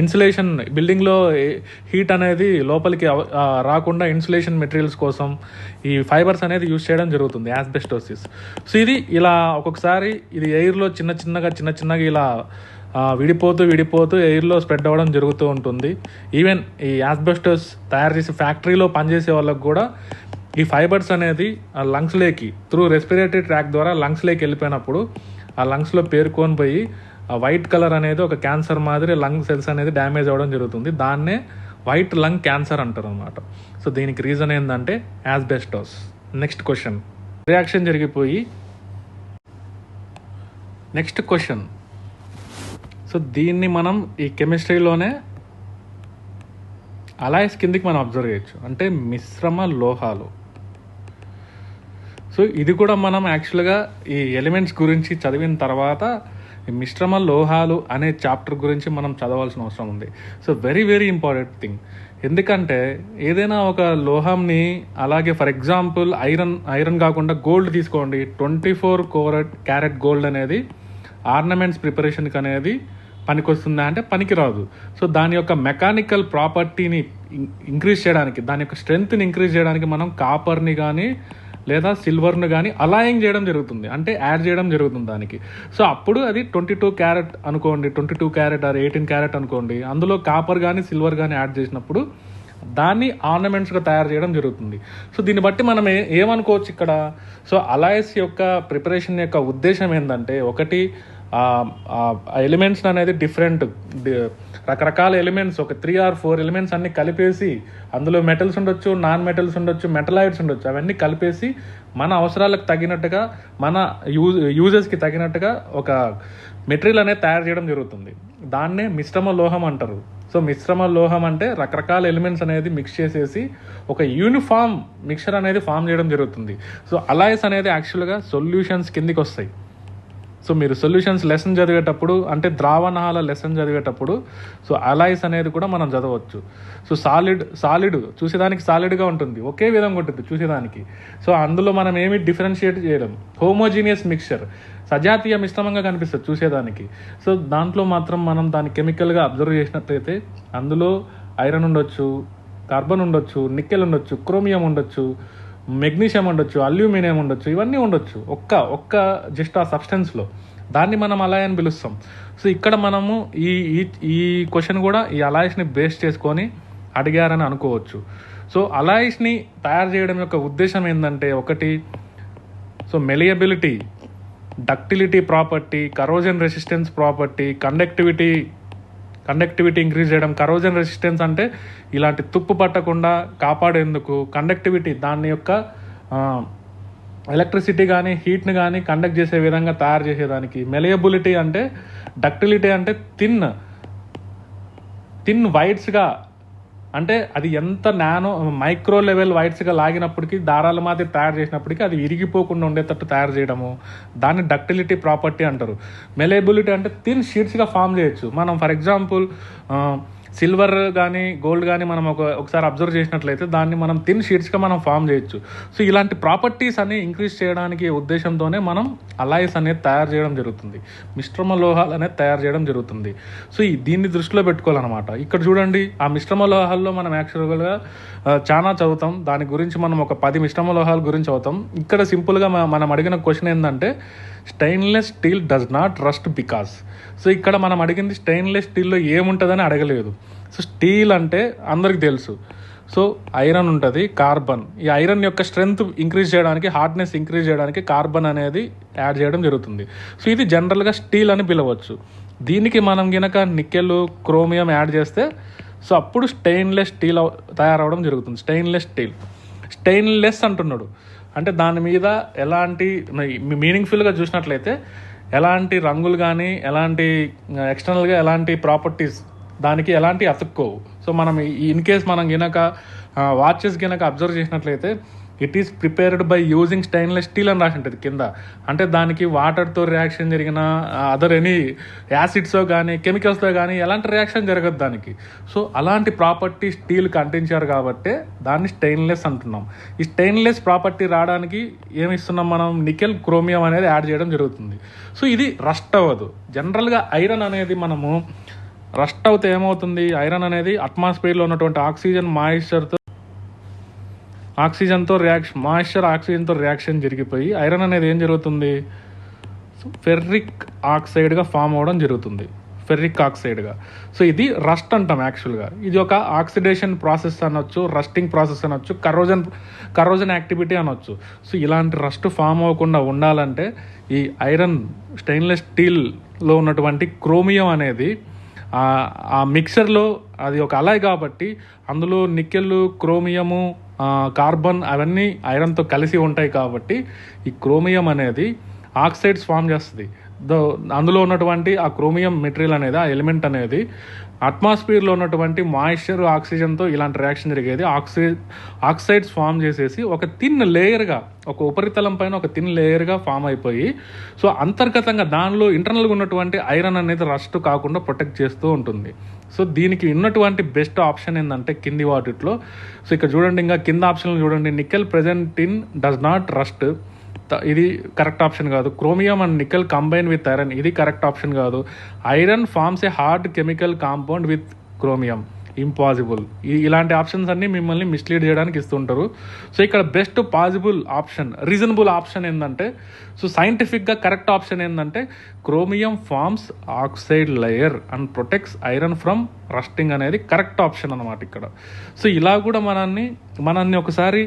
ఇన్సులేషన్, బిల్డింగ్లో హీట్ అనేది లోపలికి రాకుండా ఇన్సులేషన్ మెటీరియల్స్ కోసం ఈ ఫైబర్స్ అనేది యూజ్ చేయడం జరుగుతుంది, యాస్బెస్టోసిస్. సో ఇది ఇలా ఒక్కొక్కసారి ఇది ఎయిర్లో చిన్న చిన్నగా ఇలా విడిపోతూ ఎయిర్లో స్ప్రెడ్ అవ్వడం జరుగుతూ ఉంటుంది. ఈవెన్ ఈ యాస్బెస్టోస్ తయారు చేసే ఫ్యాక్టరీలో పనిచేసే వాళ్ళకు కూడా ఈ ఫైబర్స్ అనేది ఆ లంగ్స్లోకి త్రూ రెస్పిరేటరీ ట్రాక్ ద్వారా లంగ్స్లోకి వెళ్ళిపోయినప్పుడు ఆ లంగ్స్లో పేరుకొని పోయి ఆ వైట్ కలర్ అనేది ఒక క్యాన్సర్ మాదిరి లంగ్ సెల్స్ అనేది డ్యామేజ్ అవ్వడం జరుగుతుంది. దాన్నే వైట్ లంగ్ క్యాన్సర్ అంటారు అనమాట. సో దీనికి రీజన్ ఏంటంటే యాస్బెస్టోస్. నెక్స్ట్ క్వశ్చన్, రియాక్షన్ జరిగిపోయి నెక్స్ట్ క్వశ్చన్. సో దీన్ని మనం ఈ కెమిస్ట్రీలోనే అలాయ్స్ కిందికి మనం అబ్జర్వ్ చేయొచ్చు, అంటే మిశ్రమ లోహాలు. సో ఇది కూడా మనం యాక్చువల్గా ఈ ఎలిమెంట్స్ గురించి చదివిన తర్వాత ఈ మిశ్రమ లోహాలు అనే చాప్టర్ గురించి మనం చదవాల్సిన అవసరం ఉంది. So very very important thing. ఎందుకంటే ఏదైనా ఒక లోహంని, అలాగే ఫర్ ఎగ్జాంపుల్ ఐరన్ కాకుండా గోల్డ్ తీసుకోండి, 24 క్యారెట్ గోల్డ్ అనేది ఆర్నమెంట్స్ ప్రిపరేషన్కి అనేది పనికొస్తుందా అంటే పనికిరాదు. సో దాని యొక్క మెకానికల్ ప్రాపర్టీని ఇంక్రీజ్ చేయడానికి, దాని యొక్క స్ట్రెంగ్త్ని ఇంక్రీజ్ చేయడానికి మనం కాపర్ని కానీ లేదా సిల్వర్ను కానీ అలాయింగ్ చేయడం జరుగుతుంది, అంటే యాడ్ చేయడం జరుగుతుంది దానికి. సో అప్పుడు అది 22 క్యారెట్ అనుకోండి, 22 క్యారెట్ ఆర్ 18 క్యారెట్ అనుకోండి, అందులో కాపర్ కానీ సిల్వర్ కానీ యాడ్ చేసినప్పుడు దాన్ని ఆర్నమెంట్స్గా తయారు చేయడం జరుగుతుంది. సో దీన్ని బట్టి మనం ఏమనుకోవచ్చు ఇక్కడ. సో అలాయ్స్ యొక్క ప్రిపరేషన్ యొక్క ఉద్దేశం ఏంటంటే, ఒకటి ఎలిమెంట్స్ అనేది డిఫరెంట్ రకరకాల ఎలిమెంట్స్, ఒక 3 or 4 ఎలిమెంట్స్ అన్ని కలిపేసి, అందులో మెటల్స్ ఉండొచ్చు, నాన్ మెటల్స్ ఉండొచ్చు, మెటలాయిడ్స్ ఉండొచ్చు, అవన్నీ కలిపేసి మన అవసరాలకు తగినట్టుగా, మన యూజెస్కి తగినట్టుగా ఒక మెటీరియల్ అనేది తయారు చేయడం జరుగుతుంది. దాన్నే మిశ్రమ లోహం అంటారు. సో మిశ్రమ లోహం అంటే రకరకాల ఎలిమెంట్స్ అనేది మిక్స్ చేసేసి ఒక యూనిఫామ్ మిక్చర్ అనేది ఫామ్ చేయడం జరుగుతుంది. సో అలాయ్స్ అనేది యాక్చువల్గా సొల్యూషన్స్ కిందికి వస్తాయి. సో మీరు సొల్యూషన్స్ లెసన్ చదివేటప్పుడు, అంటే ద్రావణాల లెసన్ చదివేటప్పుడు సో అలాయ్స్ అనేది కూడా మనం చదవచ్చు. సో సాలిడ్ చూసేదానికి సాలిడ్గా ఉంటుంది, ఒకే విధంగా ఉంటుంది చూసేదానికి. సో అందులో మనం ఏమి డిఫరెన్షియేట్ చేయడం, హోమోజీనియస్ మిక్చర్, సజాతీయ మిశ్రమంగా కనిపిస్తుంది చూసేదానికి. సో దాంట్లో మాత్రం మనం దాన్ని కెమికల్గా అబ్జర్వ్ చేసినట్లయితే అందులో ఐరన్ ఉండొచ్చు, కార్బన్ ఉండొచ్చు, నికెల్ ఉండొచ్చు, క్రోమియం ఉండొచ్చు, మెగ్నీషియం ఉండొచ్చు, అల్యూమినియం ఉండొచ్చు, ఇవన్నీ ఉండొచ్చు ఒక్క జస్ట్ ఆ సబ్స్టెన్స్లో. దాన్ని మనం అలాయ్ అని పిలుస్తాం. సో ఇక్కడ మనము ఈ క్వశ్చన్ కూడా ఈ అలాయ్స్ని బేస్ చేసుకొని అడిగారని అనుకోవచ్చు. సో అలాయ్స్ని తయారు చేయడం యొక్క ఉద్దేశం ఏంటంటే, ఒకటి so malleability, ductility property, corrosion resistance property, conductivity increase చేయడం. కరోజన్ రెసిస్టెన్స్ అంటే ఇలాంటి తుప్పు పట్టకుండా కాపాడేందుకు, కండక్టివిటీ దాని యొక్క ఎలక్ట్రిసిటీ కానీ హీట్ని కానీ కండక్ట్ చేసే విధంగా తయారు చేసేదానికి. మెలియబిలిటీ అంటే, డక్టిలిటీ అంటే థిన్ వైట్స్గా, అంటే అది ఎంత మైక్రో లెవెల్ వైట్స్గా లాగినప్పటికీ, దారాల మాదిరి తయారు చేసినప్పటికీ అది విరిగిపోకుండా ఉండేటట్టు తయారు చేయడము, దాన్ని డక్టిలిటీ ప్రాపర్టీ అంటారు. మెలేబిలిటీ అంటే థిన్ షీట్స్గా ఫామ్ చేయొచ్చు. మనం ఫర్ ఎగ్జాంపుల్ సిల్వర్ కానీ గోల్డ్ కానీ మనం ఒకసారి అబ్జర్వ్ చేసినట్లయితే దాన్ని మనం థిన్ షీట్స్గా మనం ఫామ్ చేయొచ్చు. సో ఇలాంటి ప్రాపర్టీస్ అన్ని ఇంక్రీజ్ చేయడానికి ఉద్దేశంతోనే మనం అలాయ్స్ అనేది తయారు చేయడం జరుగుతుంది, మిశ్రమ లోహాలు అనేది తయారు చేయడం జరుగుతుంది. సో దీన్ని దృష్టిలో పెట్టుకోవాలన్నమాట. ఇక్కడ చూడండి, ఆ మిశ్రమ లోహాల్లో మనం యాక్చువల్గా చాలా చదువుతాం, దాని గురించి మనం ఒక 10 మిశ్రమ లోహాల గురించి చదువుతాం. ఇక్కడ సింపుల్గా మనం అడిగిన క్వశ్చన్ ఏంటంటే, stainless steel does not rust because. So ఇక్కడ మనం అడిగింది స్టెయిన్లెస్ స్టీల్లో ఏముంటుందని అడగలేదు. సో స్టీల్ అంటే అందరికి తెలుసు. సో ఐరన్ ఉంటుంది, కార్బన్. ఈ ఐరన్ యొక్క స్ట్రెంగ్త్ ఇంక్రీజ్ చేయడానికి, హార్డ్నెస్ ఇంక్రీజ్ చేయడానికి కార్బన్ అనేది యాడ్ చేయడం జరుగుతుంది. సో ఇది జనరల్గా స్టీల్ అని పిలవచ్చు. దీనికి మనం గినక నికెల్, క్రోమియం యాడ్ చేస్తే సో అప్పుడు స్టెయిన్లెస్ స్టీల్ తయారవడం జరుగుతుంది. స్టెయిన్లెస్ అంటున్నాడు అంటే దాని మీద ఎలాంటి మీనింగ్ఫుల్గా చూసినట్లయితే ఎలాంటి రంగులు కానీ ఎలాంటి ఎక్స్టర్నల్గా ఎలాంటి ప్రాపర్టీస్ దానికి ఎలాంటి అతుక్కోవు. సో మనం ఇన్ కేస్ మనం గినక వాచెస్ గినక అబ్జర్వ్ చేసినట్లయితే it is prepared by using stainless steel అని రాసి ఉంటుంది కింద. అంటే దానికి వాటర్తో రియాక్షన్ జరిగిన అదర్ ఎనీ యాసిడ్స్తో కానీ కెమికల్స్తో కానీ ఎలాంటి రియాక్షన్ జరగదు దానికి. సో అలాంటి ప్రాపర్టీ స్టీల్కి అంటించారు కాబట్టి దాన్ని స్టెయిన్లెస్ అంటున్నాం. ఈ స్టెయిన్లెస్ ప్రాపర్టీ రావడానికి ఏమి ఇస్తున్నాం మనం, నికెల్, క్రోమియం అనేది యాడ్ చేయడం జరుగుతుంది. సో ఇది రస్ట్ అవ్వదు. జనరల్గా ఐరన్ అనేది మనము రస్ట్ అవుతే ఏమవుతుంది, ఐరన్ అనేది అట్మాస్ఫియర్లో ఉన్నటువంటి ఆక్సిజన్తో రియాక్షన్ జరిగిపోయి ఐరన్ అనేది ఏం జరుగుతుంది, ఫెర్రిక్ ఆక్సైడ్గా ఫామ్ అవ్వడం జరుగుతుంది, ఫెర్రిక్ ఆక్సైడ్గా. సో ఇది రస్ట్ అంటాం యాక్చువల్గా. ఇది ఒక ఆక్సిడేషన్ ప్రాసెస్ అనొచ్చు, రస్టింగ్ ప్రాసెస్ అనొచ్చు, కరోజన్ యాక్టివిటీ అనొచ్చు. సో ఇలాంటి రస్ట్ ఫామ్ అవ్వకుండా ఉండాలంటే ఈ ఐరన్, స్టెయిన్లెస్ స్టీల్లో ఉన్నటువంటి క్రోమియం అనేది ఆ మిక్సర్లో అది ఒక అలాయ్ కాబట్టి అందులో నికెల్, క్రోమియము, కార్బన్ అవన్నీ ఐరన్తో కలిసి ఉంటాయి కాబట్టి ఈ క్రోమియం అనేది ఆక్సైడ్స్ ఫామ్ చేస్తుంది. అందులో ఉన్నటువంటి ఆ క్రోమియం మెటీరియల్ అనేది, ఆ ఎలిమెంట్ అనేది అట్మాస్ఫియర్లో ఉన్నటువంటి మాయిశ్చర్, ఆక్సిజన్తో ఇలాంటి రియాక్షన్ జరిగేది ఆక్సైడ్స్ ఫామ్ చేసేసి ఒక థిన్ లేయర్గా, ఒక ఉపరితలం పైన ఒక థిన్ లేయర్గా ఫామ్ అయిపోయి సో అంతర్గతంగా దానిలో ఇంటర్నల్గా ఉన్నటువంటి ఐరన్ అనేది రస్ట్ కాకుండా ప్రొటెక్ట్ చేస్తూ ఉంటుంది. సో దీనికి ఉన్నటువంటి బెస్ట్ ఆప్షన్ ఏంటంటే కింది వాటిలో, సో ఇక్కడ చూడండి, ఇంకా కింద ఆప్షన్లు చూడండి, nickel present in does not rust, ఇది కరెక్ట్ ఆప్షన్ కాదు. Chromium and nickel combine with iron, ఇది కరెక్ట్ ఆప్షన్ కాదు. Iron forms a hard chemical compound with chromium, impossible. ఇలాంటి ఆప్షన్స్ అన్నీ మిమ్మల్ని మిస్లీడ్ చేయడానికి ఇస్తుంటారు. సో ఇక్కడ best possible option, reasonable option ఏంటంటే, సో సైంటిఫిక్గా కరెక్ట్ ఆప్షన్ ఏంటంటే chromium forms oxide layer and protects iron from rusting అనేది కరెక్ట్ ఆప్షన్ అనమాట ఇక్కడ. సో ఇలా కూడా మనల్ని ఒకసారి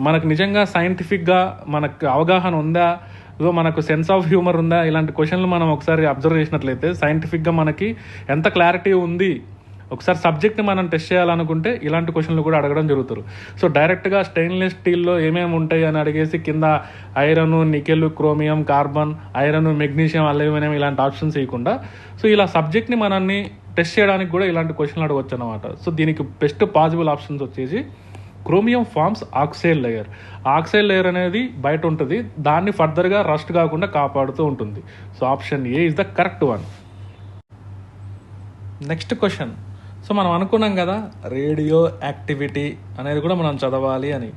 మనకు నిజంగా సైంటిఫిక్గా మనకు అవగాహన ఉందా, మనకు సెన్స్ ఆఫ్ హ్యూమర్ ఉందా, ఇలాంటి క్వశ్చన్లు మనం ఒకసారి అబ్జర్వ్ చేసినట్లయితే సైంటిఫిక్గా మనకి ఎంత క్లారిటీ ఉంది, ఒకసారి సబ్జెక్ట్ని మనం టెస్ట్ చేయాలనుకుంటే ఇలాంటి క్వశ్చన్లు కూడా అడగడం జరుగుతారు. సో డైరెక్ట్గా స్టెయిన్లెస్ స్టీల్లో ఏమేమి ఉంటాయి అని అడిగేసి కింద iron, nickel, chromium, carbon, iron, magnesium, aluminium ఇలాంటి ఆప్షన్స్ ఇవ్వకుండా సో ఇలా సబ్జెక్ట్ని మనల్ని టెస్ట్ చేయడానికి కూడా ఇలాంటి క్వశ్చన్లు అడగవచ్చు అనమాట. సో దీనికి బెస్ట్ పాసిబుల్ ఆప్షన్స్ వచ్చేసి chromium forms oxide layer. Oxide layer అనేది బయట ఉంటుంది, దాన్ని ఫర్దర్గా రస్ట్ కాకుండా కాపాడుతూ ఉంటుంది. So option A is the correct one. Next question. So మనం అనుకున్నాం కదా రేడియో యాక్టివిటీ అనేది కూడా మనం చదవాలి అని.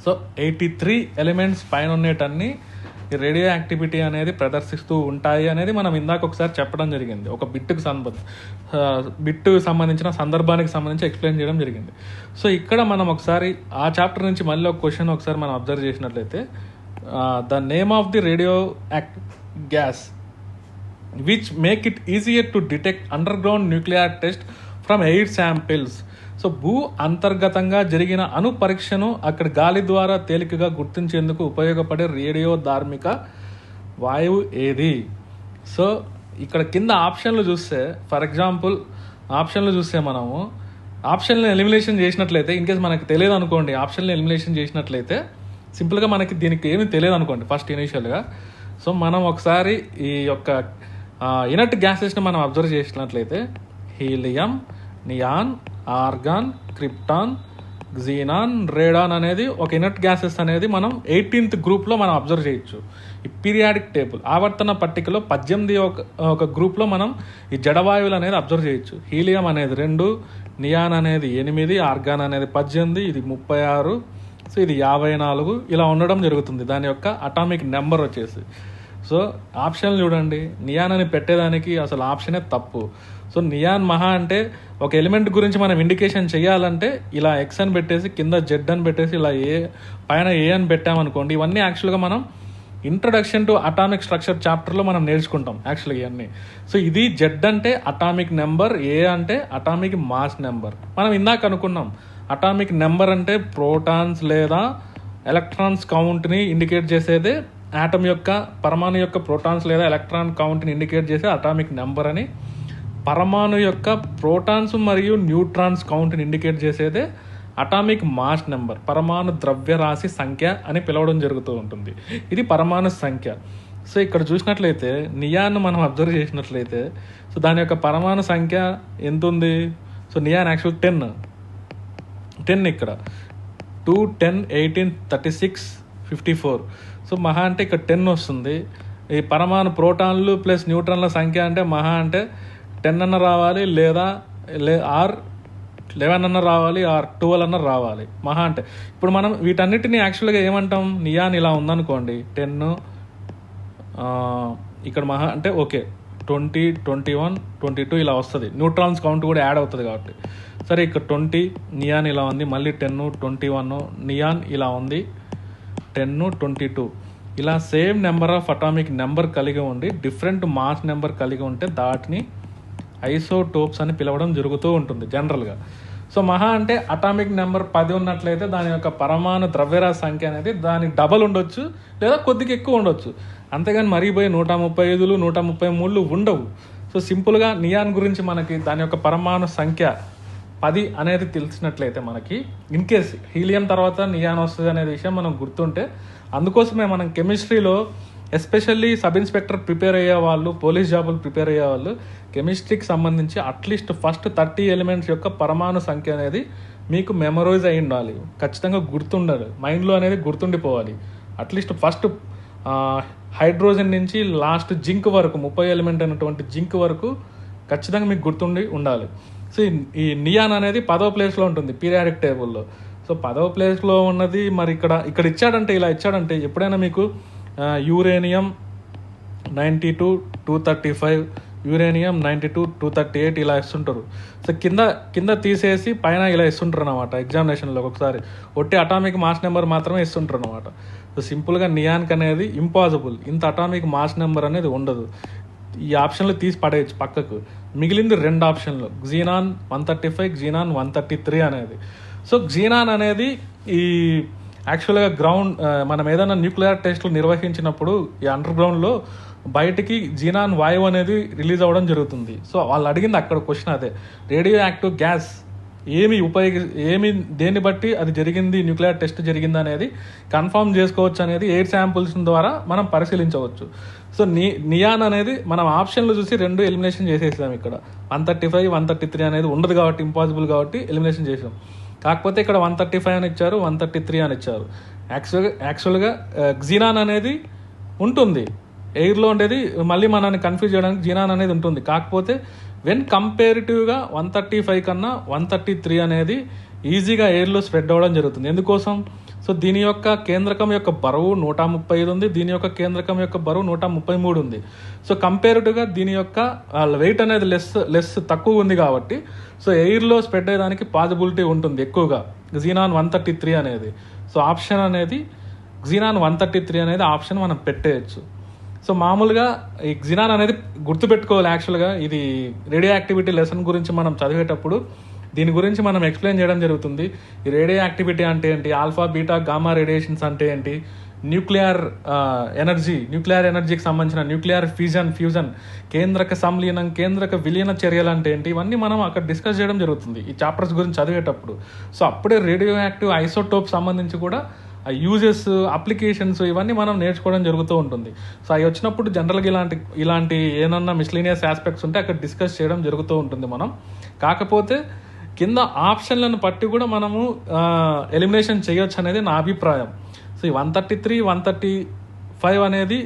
సో 83 ఎలిమెంట్స్ పైన ఉండేటన్ని ఈ రేడియో యాక్టివిటీ అనేది ప్రదర్శిస్తూ ఉంటాయి అనేది మనం ఇందాక ఒకసారి చెప్పడం జరిగింది. ఒక బిట్టుకు సంబంధించిన సందర్భానికి సంబంధించి ఎక్స్ప్లెయిన్ చేయడం జరిగింది. సో ఇక్కడ మనం ఒకసారి ఆ చాప్టర్ నుంచి మళ్ళీ ఒక క్వశ్చన్ ఒకసారి మనం అబ్జర్వ్ చేసినట్లయితే, the name of the radio gas which make it easier to detect underground nuclear test from air samples. So భూ అంతర్గతంగా జరిగిన అణు పరీక్షను అక్కడ గాలి ద్వారా తేలికగా గుర్తించేందుకు ఉపయోగపడే రేడియో ధార్మిక వాయువు ఏది? సో ఇక్కడ కింద ఆప్షన్లు చూస్తే, ఫర్ ఎగ్జాంపుల్ ఆప్షన్లు చూస్తే మనము ఆప్షన్లు ఎలిమినేషన్ చేసినట్లయితే, ఇన్ కేస్ మనకు తెలియదు అనుకోండి, ఆప్షన్లు ఎలిమినేషన్ చేసినట్లయితే సింపుల్గా మనకి దీనికి ఏమీ తెలియదు అనుకోండి ఫస్ట్ ఇనీషియల్గా. సో మనం ఒకసారి ఈ యొక్క ఇనర్ట్ గ్యాసెస్ని మనం అబ్జర్వ్ చేసినట్లయితే helium, neon, argon, krypton, xenon, radon అనేది ఒక ఇనర్ట్ గ్యాసెస్ అనేది మనం 18th గ్రూప్లో మనం అబ్జర్వ్ చేయొచ్చు. ఈ పీరియాడిక్ టేబుల్ ఆవర్తన పట్టికలో 18 ఒక గ్రూప్లో మనం ఈ జడవాయువులు అనేది అబ్జర్వ్ చేయొచ్చు. హీలియం అనేది 2, నియాన్ అనేది 8, ఆర్గాన్ అనేది 18, ఇది 36, సో ఇది 54 ఇలా ఉండడం జరుగుతుంది దాని యొక్క అటామిక్ నెంబర్ వచ్చేసి. సో ఆప్షన్లు చూడండి, నియాన్ అని పెట్టేదానికి అసలు ఆప్షనే తప్పు. సో నియాన్ మహా అంటే ఒక ఎలిమెంట్ గురించి మనం ఇండికేషన్ చేయాలంటే ఇలా ఎక్స్ అని పెట్టేసి కింద జెడ్ అని పెట్టేసి ఇలా పైన ఏ అని పెట్టామనుకోండి. ఇవన్నీ యాక్చువల్గా మనం ఇంట్రడక్షన్ టు అటామిక్ స్ట్రక్చర్ చాప్టర్లో మనం నేర్చుకుంటాం యాక్చువల్గా ఇవన్నీ. సో ఇది జెడ్ అంటే అటామిక్ నెంబర్, ఏ అంటే అటామిక్ మాస్ నెంబర్. మనం ఇందాక అనుకున్నాం అటామిక్ నెంబర్ అంటే ప్రోటాన్స్ లేదా ఎలక్ట్రాన్స్ కౌంట్ని ఇండికేట్ చేసేదే ఆటమ్ యొక్క పరమాణు యొక్క ప్రోటాన్స్ లేదా ఎలక్ట్రాన్ కౌంట్ని ఇండికేట్ చేసే అటామిక్ నెంబర్ అని, పరమాణు యొక్క ప్రోటాన్స్ మరియు న్యూట్రాన్స్ కౌంట్ని ఇండికేట్ చేసేదే అటామిక్ మాస్ నెంబర్, పరమాణు ద్రవ్యరాశి సంఖ్య అని పిలవడం జరుగుతూ ఉంటుంది. ఇది పరమాణు సంఖ్య. సో ఇక్కడ చూసినట్లయితే నియాన్ మనం అబ్జర్వ్ చేసినట్లయితే సో దాని యొక్క పరమాణు సంఖ్య ఎంత ఉంది? సో నియాన్ యాక్చువల్ 10 ఇక్కడ 2, 10, 18, 36, 54. సో మహా అంటే ఇక్కడ 10 వస్తుంది. ఈ పరమాణు ప్రోటాన్లు ప్లస్ న్యూట్రాన్ల సంఖ్య అంటే మహా అంటే 10 అన్న రావాలి, లేదా ఆర్ 11 అన్న రావాలి, ఆర్ 12 అన్న రావాలి మహా అంటే. ఇప్పుడు మనం వీటన్నిటిని యాక్చువల్గా ఏమంటాం? నియాన్ ఇలా ఉందనుకోండి 10 ఇక్కడ మహా అంటే ఓకే 20, 21, 22 ఇలా వస్తుంది. న్యూట్రాన్స్ కౌంట్ కూడా యాడ్ అవుతుంది కాబట్టి. సరే ఇక్కడ 20 నియాన్ ఇలా ఉంది, మళ్ళీ 10, 21 నియాన్ ఇలా ఉంది, 10, 22 ఇలా same number of atomic number కలిగి ఉండి డిఫరెంట్ మాస్ నెంబర్ కలిగి ఉంటే దాటిని ఐసోటోప్స్ అని పిలవడం జరుగుతూ ఉంటుంది జనరల్గా. సో మహా అంటే అటామిక్ నెంబర్ 10 ఉన్నట్లయితే దాని యొక్క పరమాణు ద్రవ్యరాశి సంఖ్య అనేది దానికి డబల్ ఉండొచ్చు లేదా కొద్దిగా ఎక్కువ ఉండొచ్చు. అంతేగాని మరిపోయి 135, 133 ఉండవు. సో సింపుల్గా నియాన్ గురించి మనకి దాని యొక్క పరమాణు సంఖ్య 10 అనేది తెలిసినట్లయితే మనకి ఇన్ కేస్ హీలియం తర్వాత నియాన్ వస్తుంది అనే విషయం మనం గుర్తుంటే, అందుకోసమే మనం కెమిస్ట్రీలో ఎస్పెషల్లీ సబ్ ఇన్స్పెక్టర్ ప్రిపేర్ అయ్యే వాళ్ళు, పోలీస్ జాబులు ప్రిపేర్ అయ్యే వాళ్ళు కెమిస్ట్రీకి సంబంధించి అట్లీస్ట్ ఫస్ట్ 30 ఎలిమెంట్స్ యొక్క పరమాణు సంఖ్య అనేది మీకు మెమరైజ్ అయి ఉండాలి, ఖచ్చితంగా గుర్తుండాలి, మైండ్లో అనేది గుర్తుండిపోవాలి. అట్లీస్ట్ ఫస్ట్ హైడ్రోజన్ నుంచి లాస్ట్ జింక్ వరకు 30 ఎలిమెంట్ అయినటువంటి జింక్ వరకు ఖచ్చితంగా మీకు గుర్తుండి ఉండాలి. సో ఈ నియాన్ అనేది 10వ ప్లేస్లో ఉంటుంది పీరియాడిక్ టేబుల్లో. సో 10వ ప్లేస్లో ఉన్నది మరి ఇక్కడ ఇచ్చాడంటే ఇలా ఇచ్చాడంటే ఎప్పుడైనా మీకు యురేనియం 92, 235, యురేనియం 92, 238 ఇలా ఇస్తుంటారు. సో కింద తీసేసి పైన ఇలా ఇస్తుంటారు అనమాట ఎగ్జామినేషన్లో. ఒకసారి ఒట్టి అటామిక్ మాస్ నెంబర్ మాత్రమే ఇస్తుంటారు అనమాట. సో సింపుల్గా నియాన్కి అనేది ఇంపాసిబుల్, ఇంత అటామిక్ మాస్ నెంబర్ అనేది ఉండదు. ఈ ఆప్షన్లు తీసి పడేయచ్చు పక్కకు. మిగిలింది 2 ఆప్షన్లు, క్సీనాన్ 135, క్సీనాన్ 133 అనేది. సో క్సీనాన్ అనేది ఈ యాక్చువల్గా మనం ఏదైనా న్యూక్లియర్ టెస్ట్లు నిర్వహించినప్పుడు ఈ అండర్ గ్రౌండ్లో బయటికి క్సీనాన్ వాయువు అనేది రిలీజ్ అవ్వడం జరుగుతుంది. సో వాళ్ళు అడిగింది అక్కడ క్వశ్చన్ అదే, రేడియో యాక్టివ్ గ్యాస్ దేన్ని బట్టి అది జరిగింది, న్యూక్లియర్ టెస్ట్ జరిగింది అనేది కన్ఫర్మ్ చేసుకోవచ్చు అనేది ఎయిర్ శాంపుల్స్ ద్వారా మనం పరిశీలించవచ్చు. సో నియాన్ అనేది మనం ఆప్షన్లు చూసి 2 ఎలిమినేషన్ చేసేసాం. ఇక్కడ 135, 133 అనేది ఉండదు కాబట్టి ఇంపాసిబుల్ కాబట్టి ఎలిమినేషన్ చేసాం. కాకపోతే ఇక్కడ 135 అని ఇచ్చారు, 133 అని ఇచ్చారు. యాక్చువల్గా క్సీనాన్ అనేది ఉంటుంది ఎయిర్లో ఉండేది, మళ్ళీ మనల్ని కన్ఫ్యూజ్ చేయడానికి క్సీనాన్ అనేది ఉంటుంది. కాకపోతే వెన్ కంపేరిటివ్గా 135 కన్నా 133 అనేది ఈజీగా ఎయిర్లో స్ప్రెడ్ అవ్వడం జరుగుతుంది. ఎందుకోసం? సో దీని యొక్క కేంద్రకం యొక్క బరువు 135 ఉంది, దీని యొక్క కేంద్రకం యొక్క బరువు 133 ఉంది. సో కంపేరిటివ్గా దీని యొక్క వెయిట్ అనేది లెస్ తక్కువ ఉంది కాబట్టి సో ఎయిర్లో స్ప్రెడ్ అయ్యేదానికి పాసిబిలిటీ ఉంటుంది ఎక్కువగా క్సీనాన్ 133 అనేది. సో ఆప్షన్ అనేది క్సీనాన్ 133 అనేది ఆప్షన్ మనం పెట్టేయచ్చు. సో మామూలుగా ఈ క్సీనాన్ అనేది గుర్తుపెట్టుకోవాలి. యాక్చువల్గా ఇది రేడియో యాక్టివిటీ లెసన్ గురించి మనం చదివేటప్పుడు దీని గురించి మనం ఎక్స్ప్లెయిన్ చేయడం జరుగుతుంది. ఈ రేడియో యాక్టివిటీ అంటే ఏంటి, ఆల్ఫా బీటా గామా రేడియేషన్స్ అంటే ఏంటి, న్యూక్లియర్ ఎనర్జీకి సంబంధించిన న్యూక్లియర్ ఫ్యూజన్, కేంద్రక సంలీనం, కేంద్రక విలీన చర్యలు అంటే ఏంటి, ఇవన్నీ మనం అక్కడ డిస్కస్ చేయడం జరుగుతుంది ఈ చాప్టర్స్ గురించి చదివేటప్పుడు. సో అప్పుడే రేడియో యాక్టివ్ ఐసోటోప్ సంబంధించి కూడా ఆ యూజెస్, అప్లికేషన్స్ ఇవన్నీ మనం నేర్చుకోవడం జరుగుతూ ఉంటుంది. సో అవి వచ్చినప్పుడు జనరల్గా ఇలాంటి ఏమన్నా మిస్లీనియస్ ఆస్పెక్ట్స్ ఉంటే అక్కడ డిస్కస్ చేయడం జరుగుతూ ఉంటుంది మనం. కాకపోతే కింద ఆప్షన్లను బట్టి కూడా మనము ఎలిమినేషన్ చేయొచ్చు అనేది నా అభిప్రాయం. సో ఈ 133, 135 అనేది